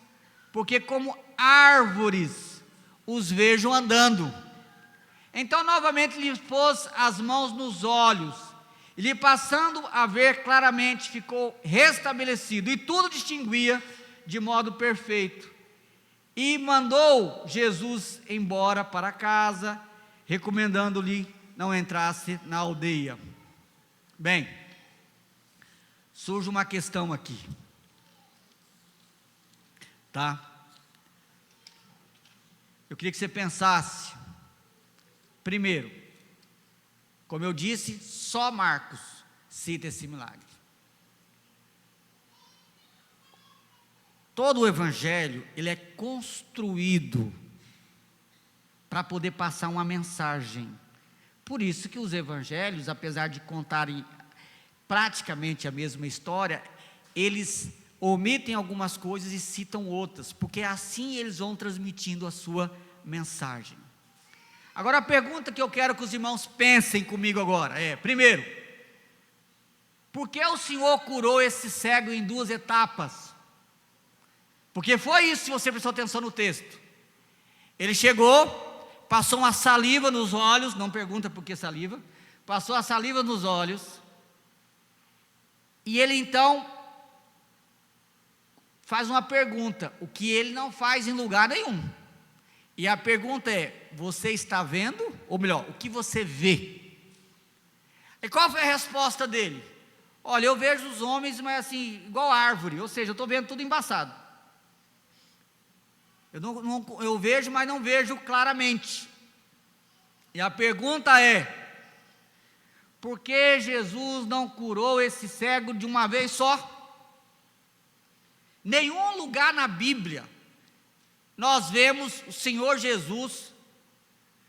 porque como árvores os vejo andando. Então novamente lhe pôs as mãos nos olhos, e lhe passando a ver claramente, ficou restabelecido, e tudo distinguia de modo perfeito. E mandou Jesus embora para casa, recomendando-lhe não entrasse na aldeia. Bem, surge uma questão aqui, tá? Eu queria que você pensasse. Primeiro, como eu disse, só Marcos cita esse milagre. Todo o evangelho, ele é construído para poder passar uma mensagem. Por isso que os evangelhos, apesar de contarem praticamente a mesma história, eles omitem algumas coisas e citam outras, porque assim eles vão transmitindo a sua mensagem. Agora a pergunta que eu quero que os irmãos pensem comigo agora é: primeiro, por que o Senhor curou esse cego em duas etapas? Porque foi isso, se você prestou atenção no texto. Ele chegou, passou uma saliva nos olhos, não pergunta por que saliva, passou a saliva nos olhos, e ele então faz uma pergunta, o que ele não faz em lugar nenhum. E a pergunta é: você está vendo? Ou melhor, o que você vê? E qual foi a resposta dele? Olha, eu vejo os homens, mas assim, igual árvore, ou seja, eu estou vendo tudo embaçado. Eu vejo, mas não vejo claramente. E a pergunta é: por que Jesus não curou esse cego de uma vez só? Nenhum lugar na Bíblia nós vemos o Senhor Jesus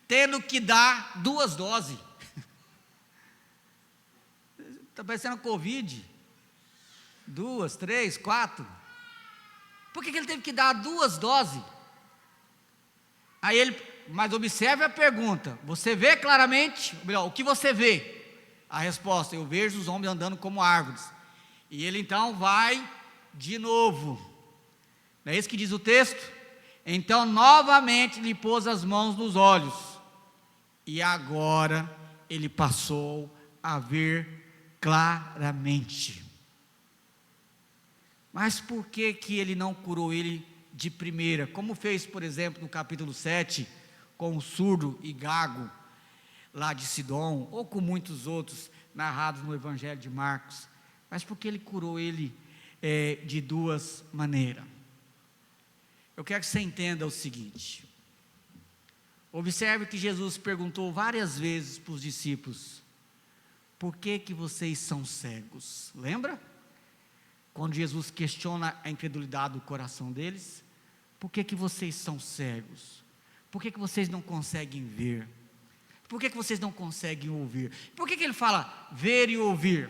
tendo que dar duas doses. Está parecendo Covid. 2, 3, 4. Por que ele teve que dar duas doses? Aí mas observe a pergunta: você vê claramente? Ou melhor, o que você vê? A resposta: eu vejo os homens andando como árvores. E ele então vai de novo. Não é isso que diz o texto? Então novamente lhe pôs as mãos nos olhos, e agora ele passou a ver claramente. Mas por que ele não curou ele de primeira, como fez, por exemplo, no capítulo 7, com o surdo e gago, lá de Sidom, ou com muitos outros narrados no Evangelho de Marcos? Mas por que ele curou ele de duas maneiras? Eu quero que você entenda o seguinte: observe que Jesus perguntou várias vezes para os discípulos: por que vocês são cegos? Lembra? Quando Jesus questiona a incredulidade do coração deles: por que vocês são cegos? Por que vocês não conseguem ver? Por que vocês não conseguem ouvir? Por que ele fala ver e ouvir?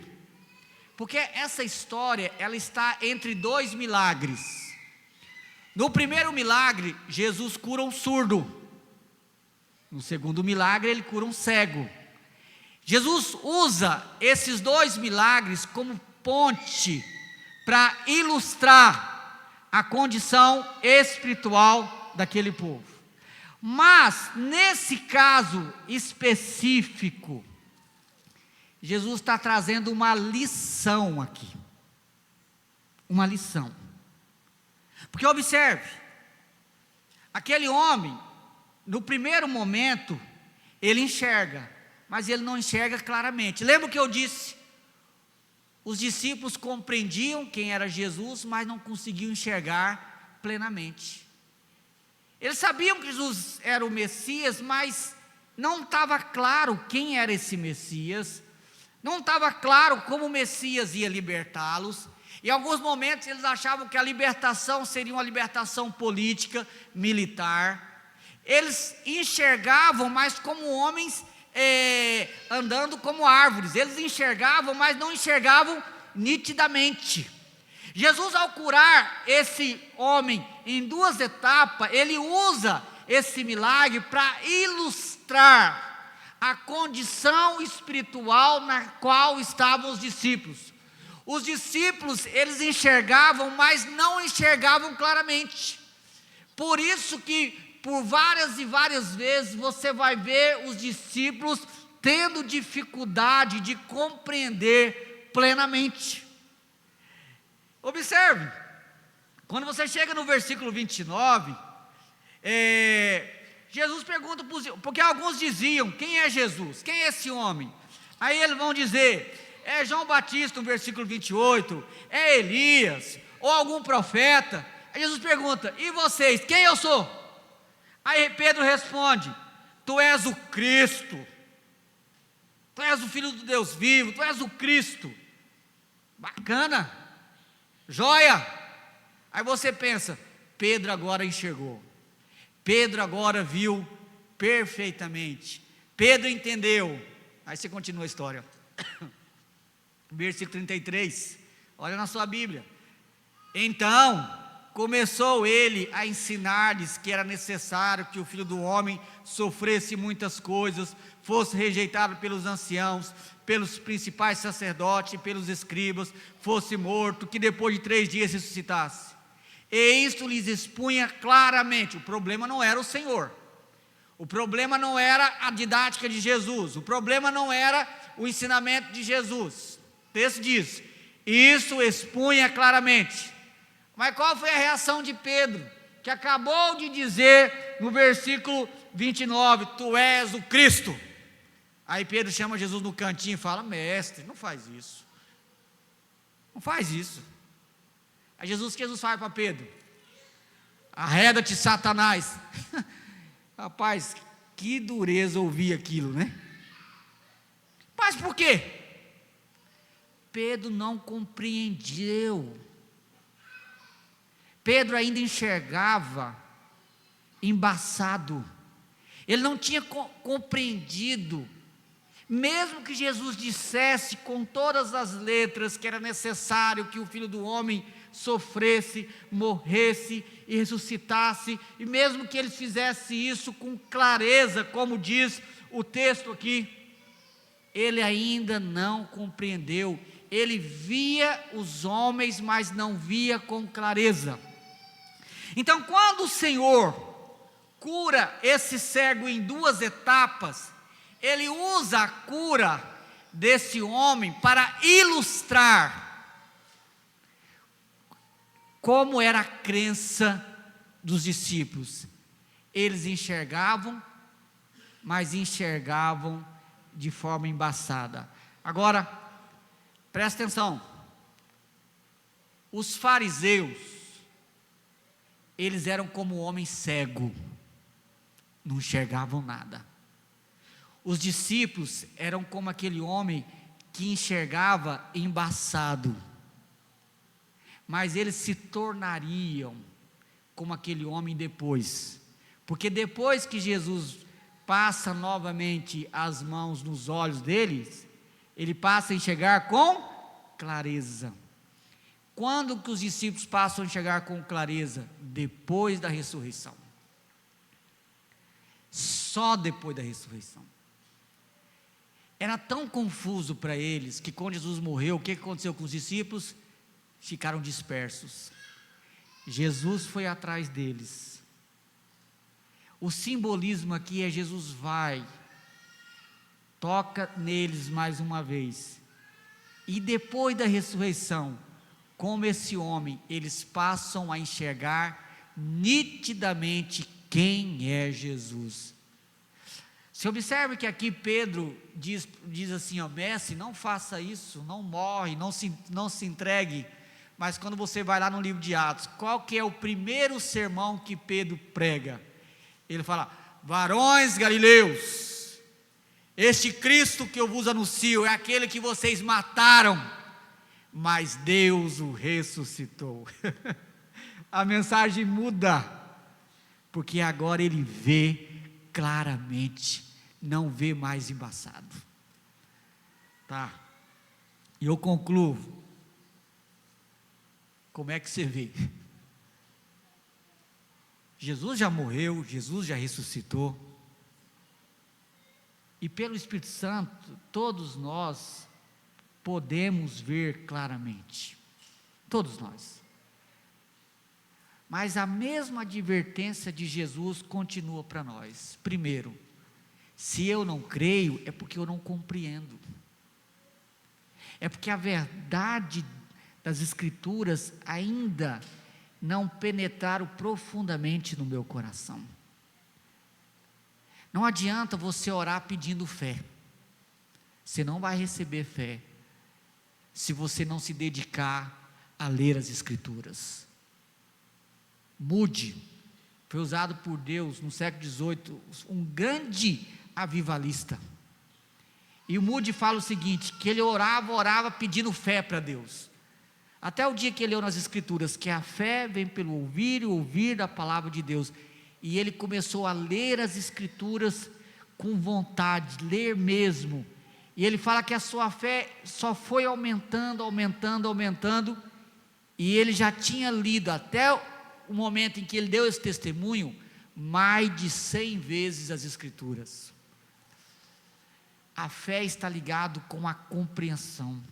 Porque essa história, ela está entre dois milagres. No primeiro milagre, Jesus cura um surdo. No segundo milagre, ele cura um cego. Jesus usa esses dois milagres como ponte para ilustrar a condição espiritual daquele povo. Mas, nesse caso específico, Jesus está trazendo uma lição aqui. Uma lição. Porque observe, aquele homem, no primeiro momento, ele enxerga, mas ele não enxerga claramente. Lembra o que eu disse? Os discípulos compreendiam quem era Jesus, mas não conseguiam enxergar plenamente. Eles sabiam que Jesus era o Messias, mas não estava claro quem era esse Messias, não estava claro como o Messias ia libertá-los. Em alguns momentos eles achavam que a libertação seria uma libertação política, militar. Eles enxergavam, mas como homens andando como árvores. Eles enxergavam, mas não enxergavam nitidamente. Jesus, ao curar esse homem em duas etapas, ele usa esse milagre para ilustrar a condição espiritual na qual estavam os discípulos. Os discípulos, eles enxergavam, mas não enxergavam claramente. Por isso que, por várias e várias vezes, você vai ver os discípulos tendo dificuldade de compreender plenamente. Observe, quando você chega no versículo 29, Jesus pergunta, porque alguns diziam, quem é Jesus? Quem é esse homem? Aí eles vão dizer, é João Batista, no versículo 28, é Elias, ou algum profeta. Aí Jesus pergunta, e vocês, quem eu sou? Aí Pedro responde, tu és o Cristo, tu és o Filho do Deus vivo, tu és o Cristo. Bacana, joia. Aí você pensa, Pedro agora enxergou, Pedro agora viu perfeitamente, Pedro entendeu. Aí você continua a história. Versículo 33, olha na sua Bíblia. Então começou ele a ensinar-lhes que era necessário que o Filho do Homem sofresse muitas coisas, fosse rejeitado pelos anciãos, pelos principais sacerdotes e pelos escribas, fosse morto, que depois de 3 dias ressuscitasse. E isto lhes expunha claramente. O problema não era o Senhor, o problema não era a didática de Jesus, o problema não era o ensinamento de Jesus. O texto diz, isso expunha claramente. Mas qual foi a reação de Pedro, que acabou de dizer no versículo 29, tu és o Cristo? Aí Pedro chama Jesus no cantinho e fala, mestre, não faz isso, não faz isso. Aí Jesus fala para Pedro, arreda-te, Satanás. Rapaz, que dureza ouvir aquilo, né? Mas por quê? Pedro não compreendeu. Pedro ainda enxergava embaçado, ele não tinha compreendido, mesmo que Jesus dissesse com todas as letras que era necessário que o Filho do Homem sofresse, morresse e ressuscitasse, e mesmo que ele fizesse isso com clareza, como diz o texto aqui, ele ainda não compreendeu. Ele via os homens, mas não via com clareza. Então, quando o Senhor cura esse cego em 2 etapas, Ele usa a cura desse homem para ilustrar como era a crença dos discípulos. Eles enxergavam, mas enxergavam de forma embaçada. Agora, presta atenção, os fariseus, eles eram como um homem cego, não enxergavam nada. Os discípulos eram como aquele homem que enxergava embaçado, mas eles se tornariam como aquele homem depois, porque depois que Jesus passa novamente as mãos nos olhos deles, ele passa a enxergar com clareza. Quando que os discípulos passam a enxergar com clareza? Depois da ressurreição. Só depois da ressurreição. Era tão confuso para eles, que quando Jesus morreu, o que aconteceu com os discípulos? Ficaram dispersos. Jesus foi atrás deles, O simbolismo aqui é Jesus vai, toca neles mais uma vez, e depois da ressurreição, como esse homem, eles passam a enxergar nitidamente quem é Jesus. Você observa que aqui Pedro diz assim, ó, mestre, não faça isso, não morre, não se entregue. Mas quando você vai lá no livro de Atos, qual que é o primeiro sermão que Pedro prega? Ele fala, varões galileus, este Cristo que eu vos anuncio é aquele que vocês mataram, mas Deus o ressuscitou. A mensagem muda, porque agora ele vê claramente, não vê mais embaçado. Tá, e eu concluo. Como é que você vê? Jesus já morreu, Jesus já ressuscitou, e pelo Espírito Santo, todos nós podemos ver claramente, todos nós, mas a mesma advertência de Jesus continua para nós. Primeiro, se eu não creio, é porque eu não compreendo, é porque a verdade das Escrituras ainda não penetraram profundamente no meu coração. Não adianta você orar pedindo fé, você não vai receber fé, se você não se dedicar a ler as Escrituras. Moody foi usado por Deus no século XVIII, um grande avivalista, e o Moody fala o seguinte, que ele orava pedindo fé para Deus, até o dia que ele leu nas Escrituras, que a fé vem pelo ouvir e ouvir da palavra de Deus, e ele começou a ler as Escrituras com vontade, ler mesmo, e ele fala que a sua fé só foi aumentando, e ele já tinha lido, até o momento em que ele deu esse testemunho, mais de 100 vezes as Escrituras. A fé está ligada com a compreensão,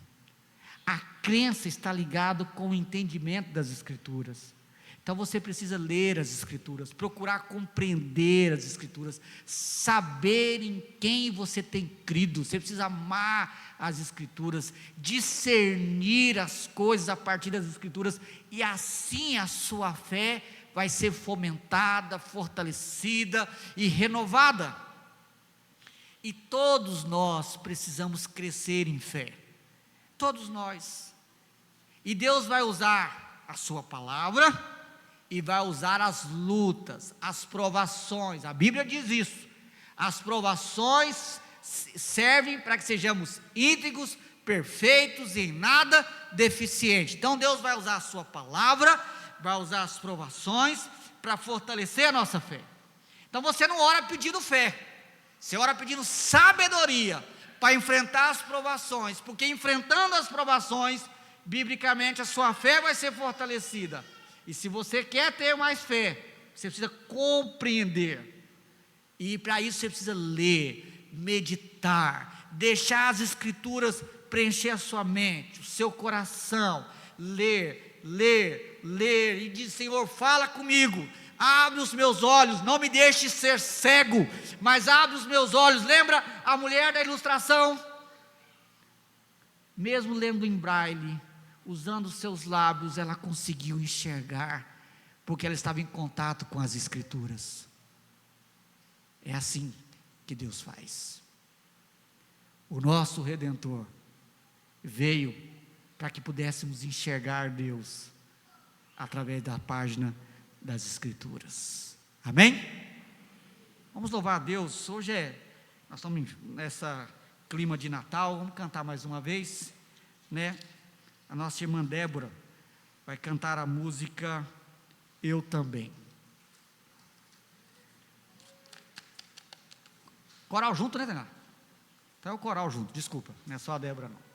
a crença está ligada com o entendimento das Escrituras. Então você precisa ler as Escrituras, procurar compreender as Escrituras, saber em quem você tem crido. Você precisa amar as Escrituras, discernir as coisas a partir das Escrituras, e assim a sua fé vai ser fomentada, fortalecida e renovada. E todos nós precisamos crescer em fé, todos nós, e Deus vai usar a sua palavra, e vai usar as lutas, as provações, a Bíblia diz isso, as provações servem para que sejamos íntegros, perfeitos, em nada deficientes. Então Deus vai usar a sua palavra, vai usar as provações, para fortalecer a nossa fé. Então você não ora pedindo fé, você ora pedindo sabedoria, para enfrentar as provações, porque enfrentando as provações, biblicamente a sua fé vai ser fortalecida. E se você quer ter mais fé, você precisa compreender, e para isso você precisa ler, meditar, deixar as Escrituras preencher a sua mente, o seu coração, ler, e diz, Senhor, fala comigo, abre os meus olhos, não me deixe ser cego, mas abre os meus olhos. Lembra a mulher da ilustração? Mesmo lendo em braille, usando os seus lábios, ela conseguiu enxergar, porque ela estava em contato com as Escrituras. É assim que Deus faz. O nosso Redentor veio para que pudéssemos enxergar Deus através da página das Escrituras. Amém? Vamos louvar a Deus. Hoje nós estamos nessa clima de Natal. Vamos cantar mais uma vez, né? A nossa irmã Débora vai cantar a música Eu Também. Coral junto, né, Tainá? Então é o coral junto, desculpa, não é só a Débora não.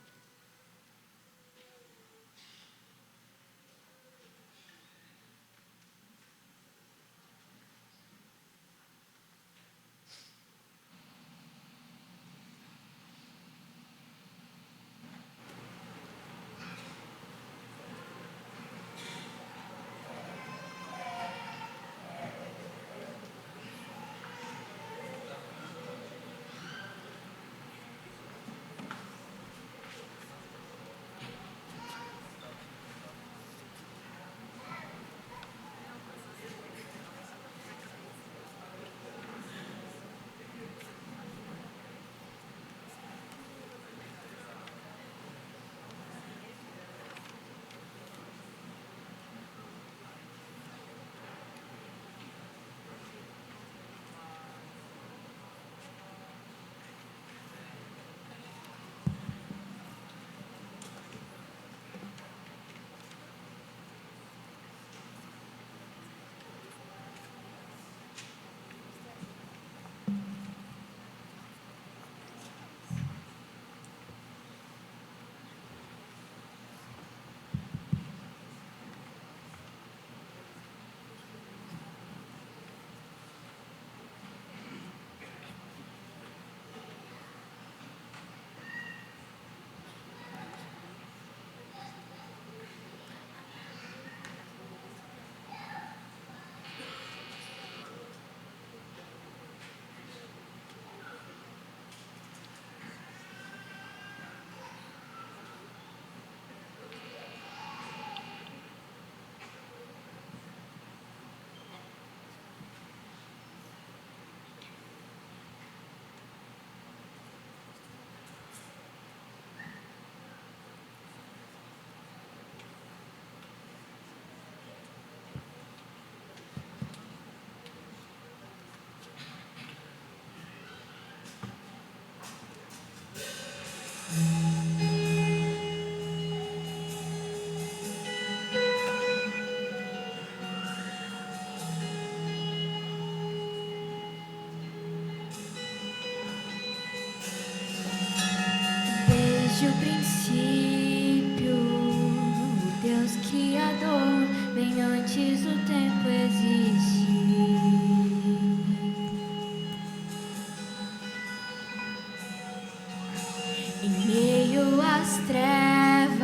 das trevas,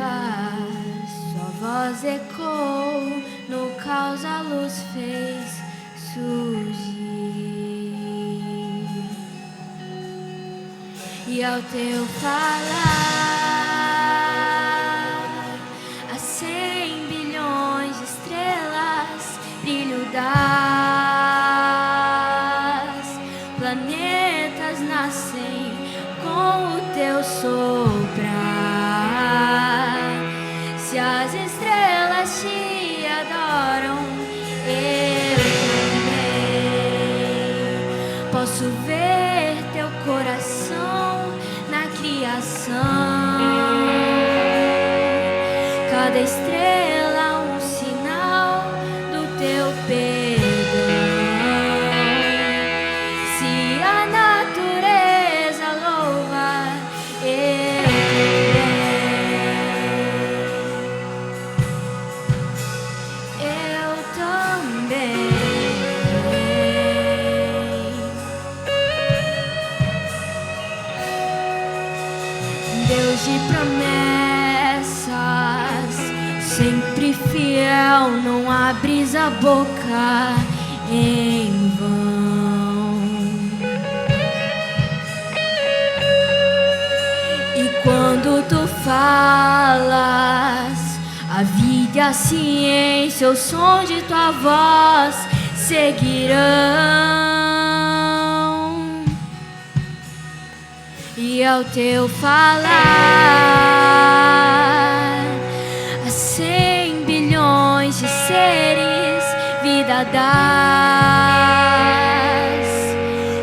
sua voz ecoou, no caos a luz fez surgir. E ao teu falar, há 100 bilhões de estrelas, brilho das planetas nascem com o teu soprar. Se as estrelas te adoram, eu também posso ver teu coração na criação. Cada estrela um sinal do teu perdão. Se a natureza louva, eu também. Deus de promessas, sempre fiel, não abres a boca em vão. E quando tu falas, a vida e a ciência, o som de tua voz seguirão. E ao teu falar, há 100 bilhões de seres, vida das,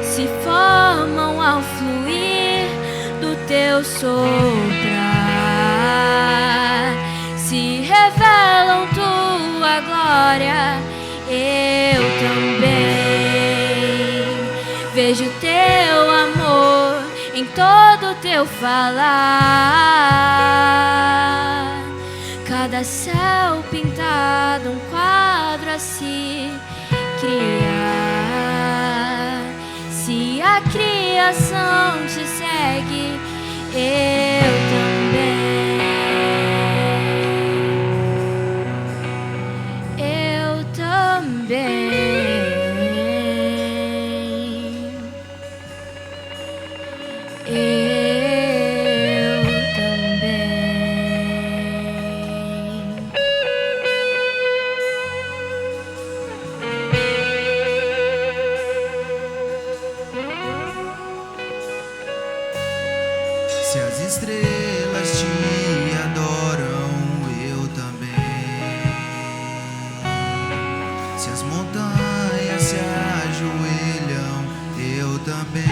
se formam ao fluir do teu soprar. Se revelam tua glória, eu também vejo teu amor em todo teu falar. Cada céu pintado, um quadro a se criar. Se a criação te segue, eu também. Se as estrelas te adoram, eu também. Se as montanhas se ajoelham, eu também.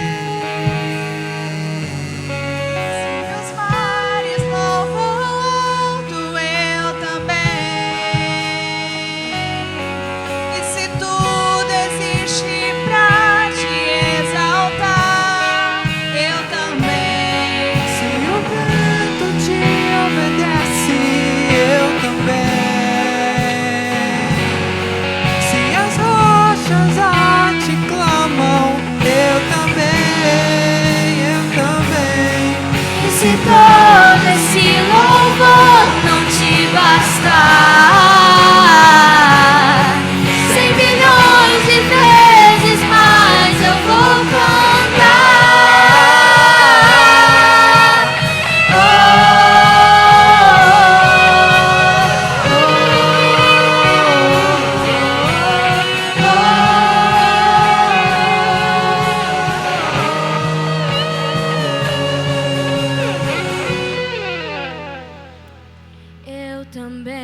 Se os mares louvam o alto, eu também. E se tudo existe pra te exaltar, eu também. Se o vento te obedece, eu também. Se as rochas a te clamam, eu também, eu também. E se todo esse louvor não te bastar, 100 bilhões de vezes mais eu vou cantar. Oh, eu também.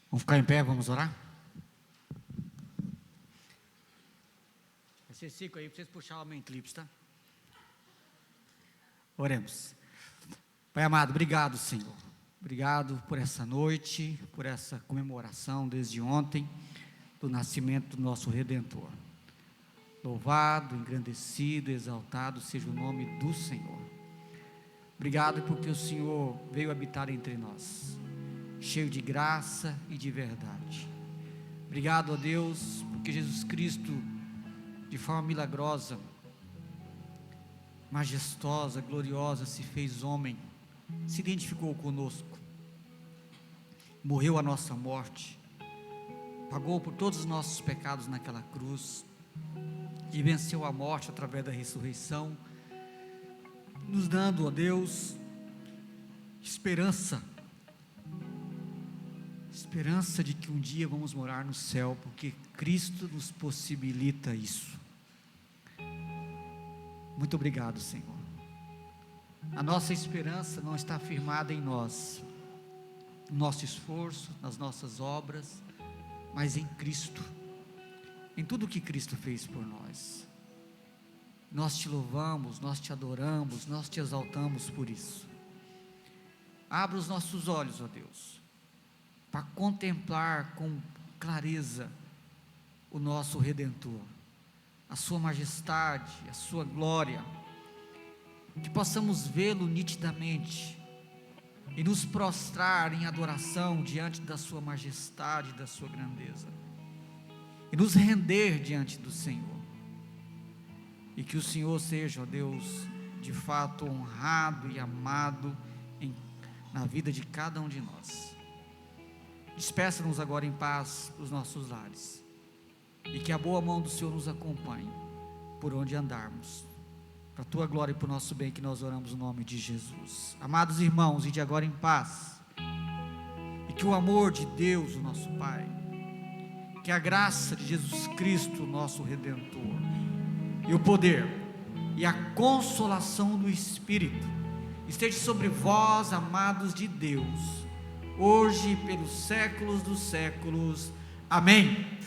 Vamos ficar em pé, vamos orar? Esse ciclo aí, para vocês puxarem o main clips, tá? Oremos. Pai amado, obrigado, Senhor. Obrigado por essa noite, por essa comemoração desde ontem, do nascimento do nosso Redentor. Louvado, engrandecido, exaltado seja o nome do Senhor. Obrigado porque o Senhor veio habitar entre nós, cheio de graça e de verdade. Obrigado a Deus, porque Jesus Cristo de forma milagrosa, majestosa, gloriosa, se fez homem, se identificou conosco, morreu a nossa morte, pagou por todos os nossos pecados naquela cruz, e venceu a morte através da ressurreição, nos dando, ó Deus, esperança de que um dia vamos morar no céu, porque Cristo nos possibilita isso. Muito obrigado, Senhor. A nossa esperança não está firmada em nós, no nosso esforço, nas nossas obras, mas em Cristo, em tudo que Cristo fez por nós. Nós te louvamos, nós te adoramos, nós te exaltamos por isso. Abra os nossos olhos, ó Deus, para contemplar com clareza o nosso Redentor, a sua majestade, a sua glória, que possamos vê-lo nitidamente e nos prostrar em adoração diante da sua majestade, da sua grandeza, e nos render diante do Senhor, e que o Senhor seja, ó Deus, de fato honrado e amado na vida de cada um de nós. Despeça-nos agora em paz dos nossos lares, e que a boa mão do Senhor nos acompanhe por onde andarmos, para a tua glória e para o nosso bem, que nós oramos no nome de Jesus. Amados irmãos, ide agora em paz, e que o amor de Deus, o nosso Pai, que a graça de Jesus Cristo, nosso Redentor, e o poder e a consolação do Espírito esteja sobre vós, amados de Deus, hoje e pelos séculos dos séculos. Amém.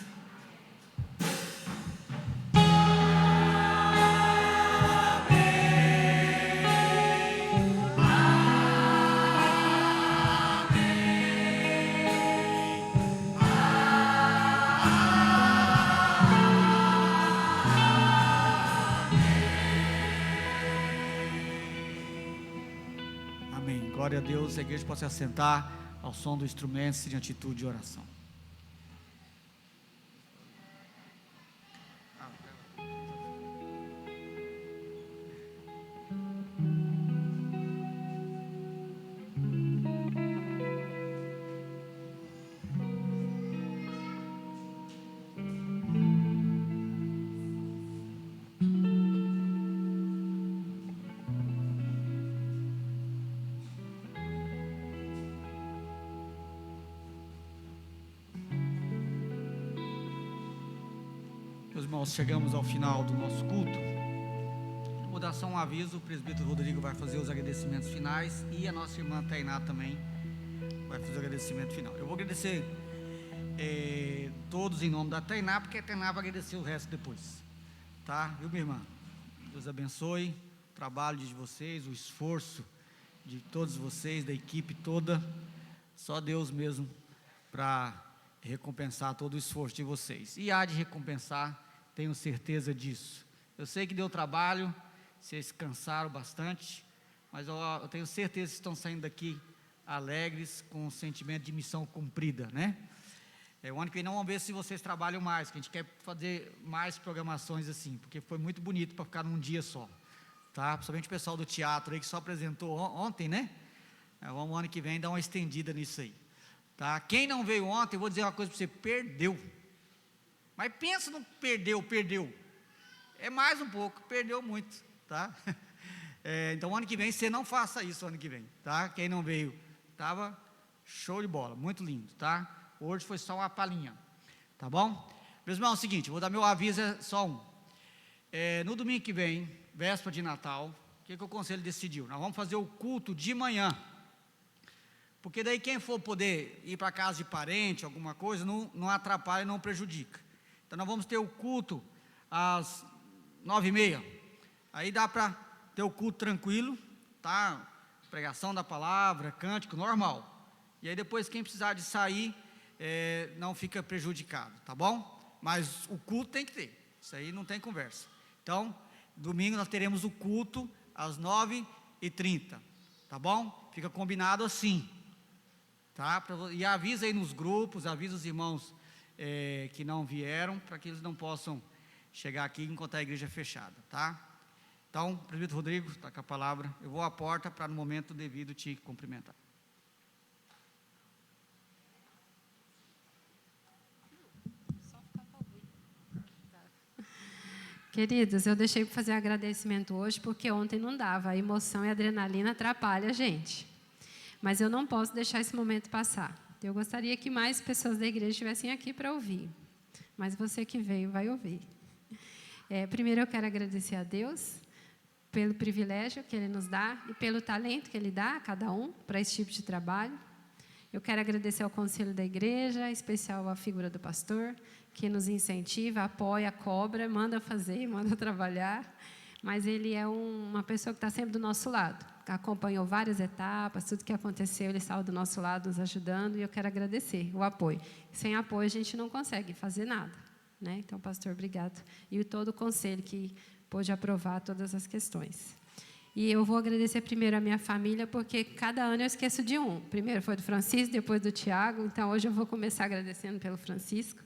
Glória a Deus. A igreja pode se assentar ao som do instrumento de atitude de oração. Meus irmãos, chegamos ao final do nosso culto. Vou dar só um aviso: o presbítero Rodrigo vai fazer os agradecimentos finais, e a nossa irmã Tainá também vai fazer o agradecimento final. Eu vou agradecer todos em nome da Tainá, porque a Tainá vai agradecer o resto depois, tá? Viu, minha irmã? Deus abençoe o trabalho de vocês, o esforço de todos vocês, da equipe toda. Só Deus mesmo para recompensar todo o esforço de vocês, e há de recompensar, tenho certeza disso. Eu sei que deu trabalho, vocês cansaram bastante, mas eu tenho certeza que estão saindo daqui alegres, com um sentimento de missão cumprida, né? O ano que vem não vamos ver se vocês trabalham mais, que a gente quer fazer mais programações assim, porque foi muito bonito para ficar num dia só, tá? Principalmente o pessoal do teatro aí, que só apresentou ontem, né? Vamos ano que vem dar uma estendida nisso aí, tá? Quem não veio ontem, eu vou dizer uma coisa para você: perdeu. Mas pensa no perdeu, é mais um pouco, perdeu muito, tá? Então ano que vem você não faça isso ano que vem, tá? Quem não veio, estava show de bola, muito lindo, tá? Hoje foi só uma palhinha, tá bom? Meus irmãos, é o seguinte, vou dar meu aviso, é só um. No domingo que vem, véspera de Natal, o que o conselho decidiu? Nós vamos fazer o culto de manhã, porque daí quem for poder ir para casa de parente, alguma coisa, não atrapalha, não prejudica. Então nós vamos ter o culto às 9h30, aí dá para ter o culto tranquilo, tá? Pregação da palavra, cântico, normal, e aí depois quem precisar de sair, não fica prejudicado, tá bom? Mas o culto tem que ter, isso aí não tem conversa. Então, domingo nós teremos o culto às 9h30, tá bom? Fica combinado assim, tá? E avisa aí nos grupos, avisa os irmãos que não vieram, para que eles não possam chegar aqui e encontrar a igreja fechada, tá? Então, presbítero Rodrigo, está com a palavra. Eu vou à porta para, no momento devido, te cumprimentar. Queridos, eu deixei para fazer agradecimento hoje porque ontem não dava. A emoção e a adrenalina atrapalham a gente. Mas eu não posso deixar esse momento passar. Eu gostaria que mais pessoas da igreja estivessem aqui para ouvir. Mas você que veio vai ouvir. Primeiro eu quero agradecer a Deus pelo privilégio que Ele nos dá e pelo talento que Ele dá a cada um para esse tipo de trabalho. Eu quero agradecer ao conselho da igreja, em especial a figura do pastor, que nos incentiva, apoia, cobra, manda fazer, manda trabalhar. Mas ele é uma pessoa que está sempre do nosso lado. Acompanhou várias etapas, tudo que aconteceu, ele estava do nosso lado, nos ajudando, e eu quero agradecer o apoio. Sem apoio, a gente não consegue fazer nada, né? Então, pastor, obrigado. E todo o conselho que pôde aprovar todas as questões. E eu vou agradecer primeiro a minha família, porque cada ano eu esqueço de um. Primeiro foi do Francisco, depois do Tiago. Então, hoje eu vou começar agradecendo pelo Francisco.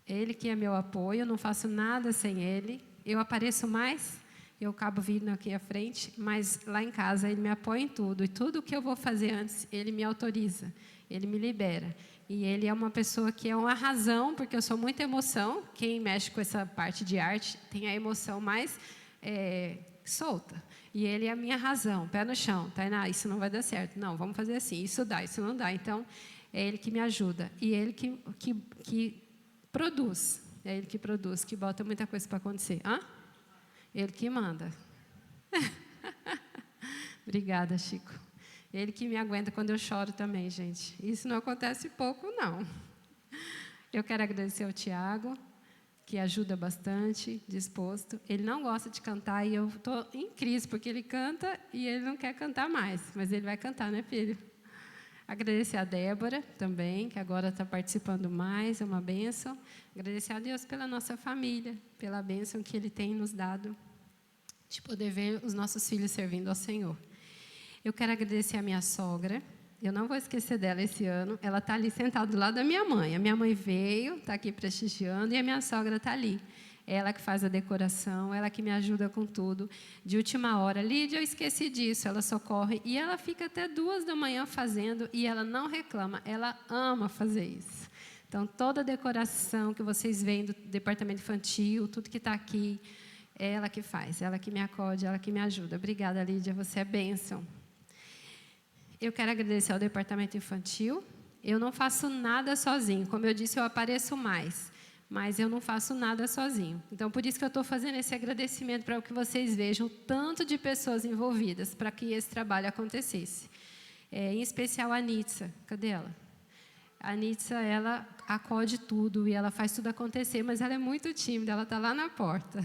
Ele que é meu apoio, eu não faço nada sem ele. Eu apareço mais, eu acabo vindo aqui à frente, mas lá em casa ele me apoia em tudo. E tudo que eu vou fazer antes, ele me autoriza, ele me libera. E ele é uma pessoa que é uma razão, porque eu sou muita emoção. Quem mexe com essa parte de arte tem a emoção mais solta. E ele é a minha razão, pé no chão. Tainá, isso não vai dar certo. Não, vamos fazer assim. Isso dá, isso não dá. Então, é ele que me ajuda. E ele que produz. É ele que produz, que bota muita coisa para acontecer. Hã? Ele que manda. Obrigada, Chico. Ele que me aguenta quando eu choro também, gente. Isso não acontece pouco, não. Eu quero agradecer ao Tiago, que ajuda bastante, disposto. Ele não gosta de cantar e eu estou em crise, porque ele canta e ele não quer cantar mais. Mas ele vai cantar, né, filho? Agradecer a Débora também, que agora está participando mais, é uma bênção. Agradecer a Deus pela nossa família, pela bênção que Ele tem nos dado, de poder ver os nossos filhos servindo ao Senhor. Eu quero agradecer a minha sogra, eu não vou esquecer dela esse ano, ela está ali sentada do lado da minha mãe. A minha mãe veio, está aqui prestigiando, e a minha sogra está ali. Ela que faz a decoração, ela que me ajuda com tudo. De última hora, Lídia, eu esqueci disso, ela socorre. E ela fica até 2 da manhã fazendo, e ela não reclama, ela ama fazer isso. Então, toda a decoração que vocês veem do departamento infantil, tudo que está aqui, é ela que faz, ela que me acode, ela que me ajuda. Obrigada, Lídia, você é bênção. Eu quero agradecer ao departamento infantil. Eu não faço nada sozinho, como eu disse, eu apareço mais. Mas eu não faço nada sozinho. Então, por isso que eu estou fazendo esse agradecimento para que vocês vejam o tanto de pessoas envolvidas para que esse trabalho acontecesse. Em especial a Nitsa. Cadê ela? A Nitsa, ela acode tudo e ela faz tudo acontecer, mas ela é muito tímida, ela está lá na porta.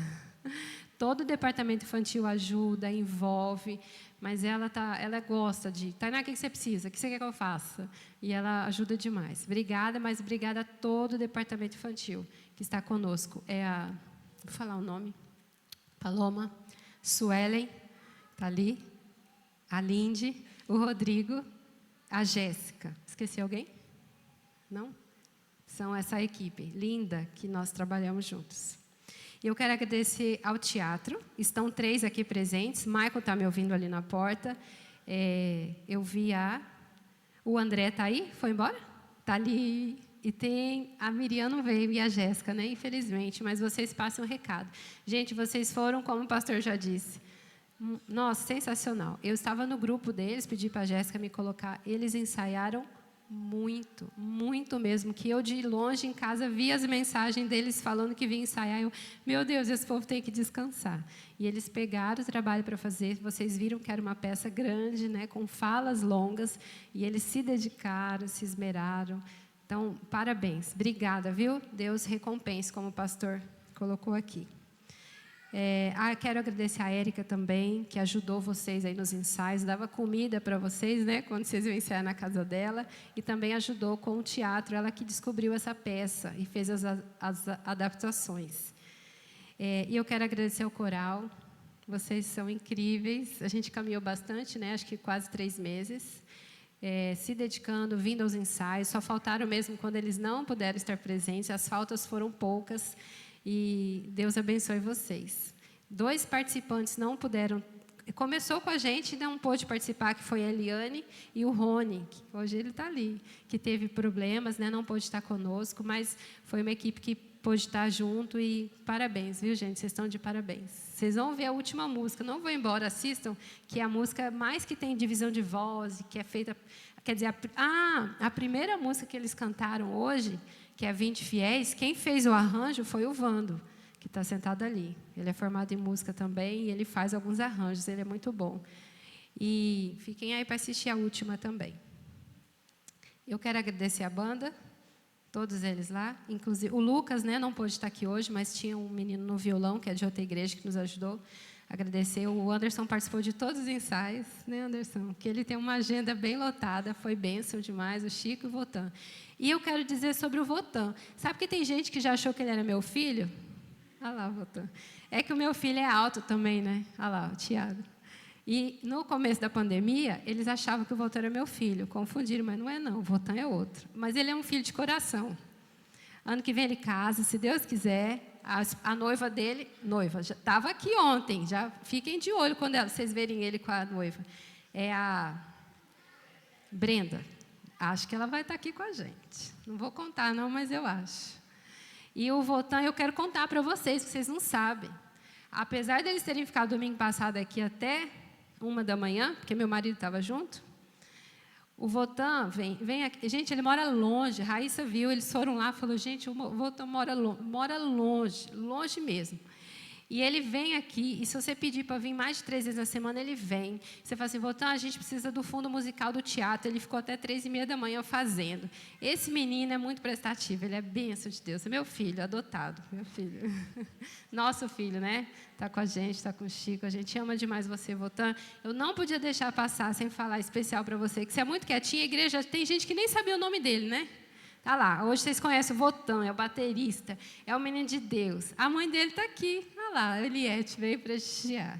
Todo o departamento infantil ajuda, envolve, mas ela gosta de... Tainá, o que você precisa? O que você quer que eu faça? E ela ajuda demais. Obrigada, mas obrigada a todo o departamento infantil que está conosco. Vou falar o nome. Paloma, Suelen, está ali, a Lindy, o Rodrigo, a Jéssica. Esqueci alguém? Não? São essa equipe linda que nós trabalhamos juntos. Eu quero agradecer ao teatro. Estão 3 aqui presentes. Michael está me ouvindo ali na porta. Eu vi o André está aí? Foi embora? Está ali. E tem a Miriam não veio e a Jéssica, né? Infelizmente. Mas vocês passam o recado. Gente, vocês foram, como o pastor já disse. Nossa, sensacional. Eu estava no grupo deles, pedi para a Jéssica me colocar. Eles ensaiaram muito, muito mesmo, que eu de longe em casa vi as mensagens deles falando que vinha ensaiar, meu Deus, esse povo tem que descansar. E eles pegaram o trabalho para fazer, vocês viram que era uma peça grande, né, com falas longas, e eles se dedicaram, se esmeraram. Então, parabéns, obrigada, viu? Deus recompense, como o pastor colocou aqui. Quero agradecer a Érica também, que ajudou vocês aí nos ensaios, dava comida para vocês, né, quando vocês iam ensaiar na casa dela, e também ajudou com o teatro, ela que descobriu essa peça e fez as adaptações. E eu quero agradecer ao coral, vocês são incríveis, a gente caminhou bastante, né, acho que quase 3 meses, se dedicando, vindo aos ensaios, só faltaram mesmo quando eles não puderam estar presentes, as faltas foram poucas. E Deus abençoe vocês. 2 participantes não puderam. Começou com a gente e não pôde participar, que foi a Eliane e o Rony, que hoje ele está ali, que teve problemas, né, não pôde estar conosco, mas foi uma equipe que pôde estar junto e parabéns, viu, gente? Vocês estão de parabéns. Vocês vão ver a última música, não vou embora, assistam, que é a música mais que tem divisão de voz, que é feita, quer dizer, a primeira música que eles cantaram hoje, que é 20 Fiéis, quem fez o arranjo foi o Vando, que está sentado ali. Ele é formado em música também e ele faz alguns arranjos, ele é muito bom. E fiquem aí para assistir a última também. Eu quero agradecer a banda, todos eles lá, inclusive o Lucas, né, não pôde estar aqui hoje, mas tinha um menino no violão, que é de outra igreja, que nos ajudou. Agradecer, o Anderson participou de todos os ensaios, né, Anderson? Que ele tem uma agenda bem lotada, foi bênção demais, o Chico e o Votan. E eu quero dizer sobre o Votan. Sabe que tem gente que já achou que ele era meu filho? Olha lá, Votan. É que o meu filho é alto também, né? Olha lá, o Tiago. E no começo da pandemia, eles achavam que o Votan era meu filho. Confundiram, mas não é não, o Votan é outro. Mas ele é um filho de coração. Ano que vem ele casa, se Deus quiser. A noiva dele, já estava aqui ontem, já fiquem de olho quando vocês verem ele com a noiva. É a Brenda. Acho que ela vai estar aqui com a gente. Não vou contar não, mas eu acho. E o Votan, eu quero contar para vocês, que vocês não sabem. Apesar deles terem ficado domingo passado aqui até 1h, porque meu marido estava junto, o Votan vem aqui. Gente, ele mora longe. Raíssa viu, eles foram lá e falou, gente, o Votan mora longe mesmo. E ele vem aqui, e se você pedir para vir mais de 3 vezes na semana, ele vem. Você fala assim, Votan, a gente precisa do fundo musical do teatro. Ele ficou até 3h30 fazendo. Esse menino é muito prestativo, ele é bênção de Deus. É meu filho, adotado, meu filho. Nosso filho, né? Está com a gente, está com o Chico. A gente ama demais você, Votan. Eu não podia deixar passar sem falar especial para você, que você é muito quietinho. A igreja, tem gente que nem sabia o nome dele, né? Tá lá, hoje vocês conhecem o Votan, é o baterista, é o menino de Deus. A mãe dele está aqui, olha lá, a Eliette veio prestigiar.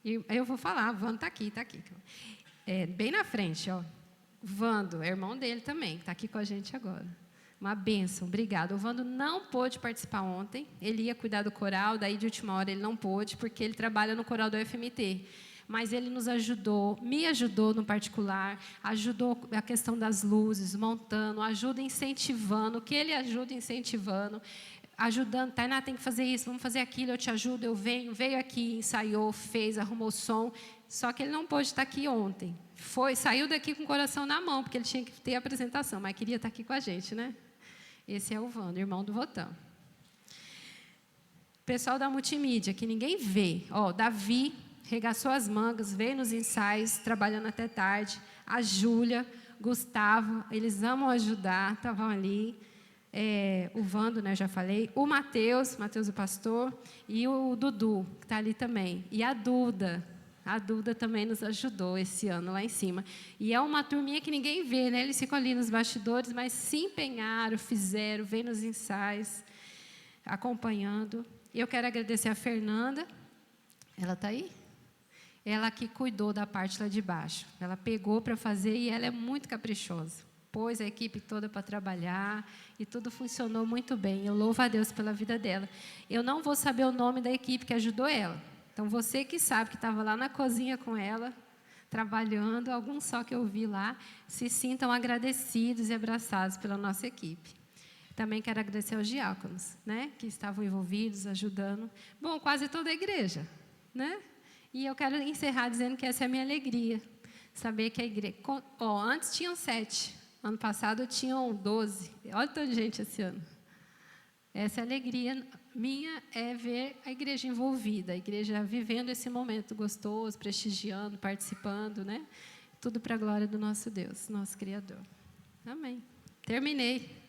E eu vou falar, o Vando está aqui. É, bem na frente, ó. O Vando, é irmão dele também, que está aqui com a gente agora. Uma bênção, obrigado. O Vando não pôde participar ontem, ele ia cuidar do coral, daí de última hora ele não pôde, porque ele trabalha no coral do UFMT. Mas ele nos ajudou, me ajudou no particular, ajudou a questão das luzes, montando, ajuda incentivando, o que ele ajuda incentivando, ajudando, Tainá, tem que fazer isso, vamos fazer aquilo, eu te ajudo, eu venho, veio aqui, ensaiou, fez, arrumou som, só que ele não pôde estar aqui ontem. Saiu daqui com o coração na mão, porque ele tinha que ter a apresentação, mas queria estar aqui com a gente, né? Esse é o Vando, irmão do Votan. Pessoal da multimídia, que ninguém vê, ó, Davi, regaçou as mangas, veio nos ensaios, trabalhando até tarde. A Júlia, Gustavo, eles amam ajudar, estavam ali. O Vando, né, já falei. O Mateus o pastor, e o Dudu, que está ali também. E a Duda também nos ajudou esse ano lá em cima. E é uma turminha que ninguém vê, né? Eles ficam ali nos bastidores, mas se empenharam, fizeram, vêm nos ensaios, acompanhando. E eu quero agradecer a Fernanda. Ela está aí? Ela que cuidou da parte lá de baixo. Ela pegou para fazer e ela é muito caprichosa. Pôs a equipe toda para trabalhar e tudo funcionou muito bem. Eu louvo a Deus pela vida dela. Eu não vou saber o nome da equipe que ajudou ela. Então, você que sabe que estava lá na cozinha com ela, trabalhando, alguns só que eu vi lá, se sintam agradecidos e abraçados pela nossa equipe. Também quero agradecer aos diáconos, né, que estavam envolvidos, ajudando. Bom, quase toda a igreja, né? E eu quero encerrar dizendo que essa é a minha alegria. Saber que a igreja... antes tinham 7. Ano passado tinham 12. Olha tanta gente esse ano. Essa alegria minha é ver a igreja envolvida, a igreja vivendo esse momento gostoso, prestigiando, participando, né? Tudo para a glória do nosso Deus, nosso Criador. Amém. Terminei.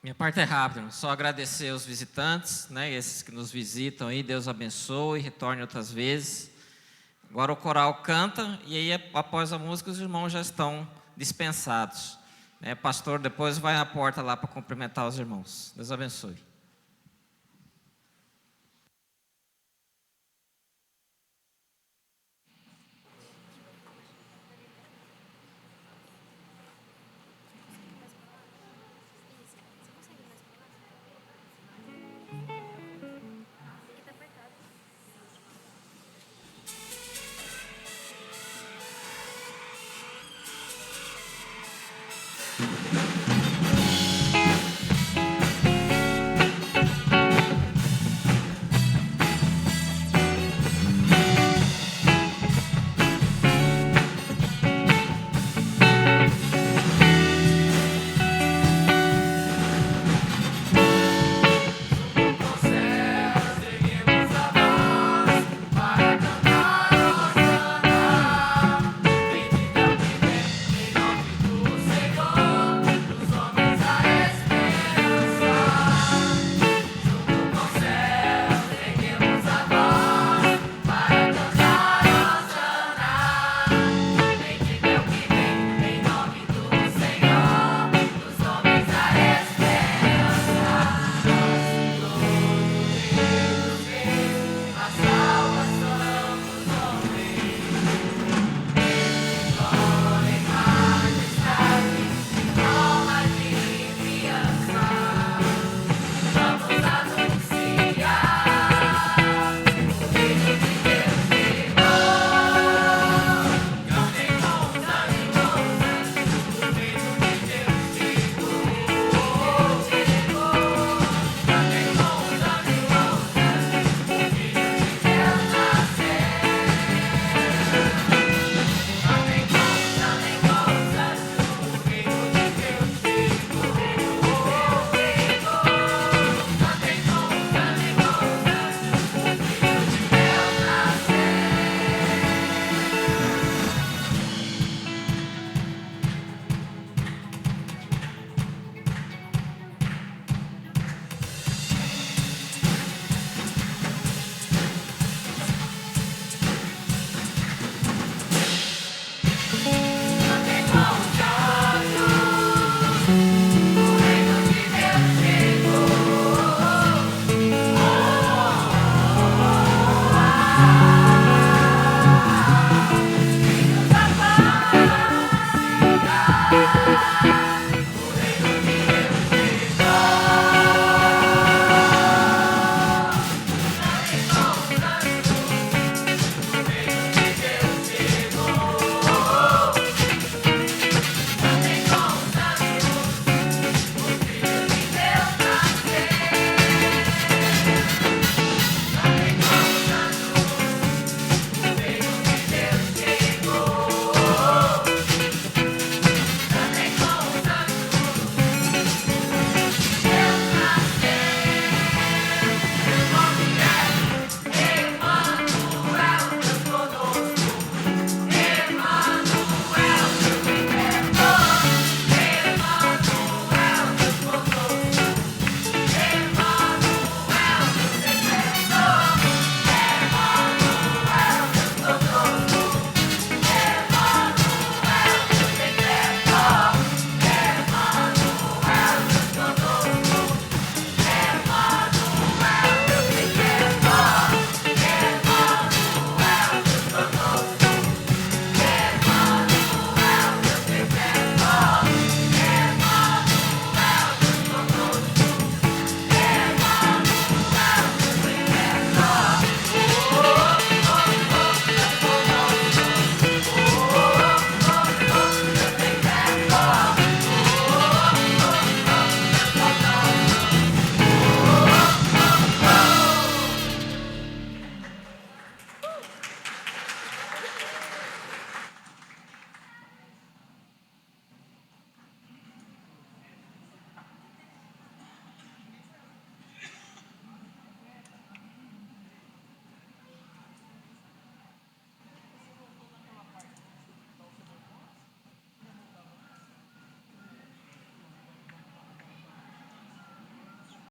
Minha parte é rápida, só agradecer aos visitantes, né, esses que nos visitam aí, Deus abençoe, retorne outras vezes. Agora o coral canta e aí após a música os irmãos já estão dispensados. Pastor depois vai à porta lá para cumprimentar os irmãos. Deus abençoe.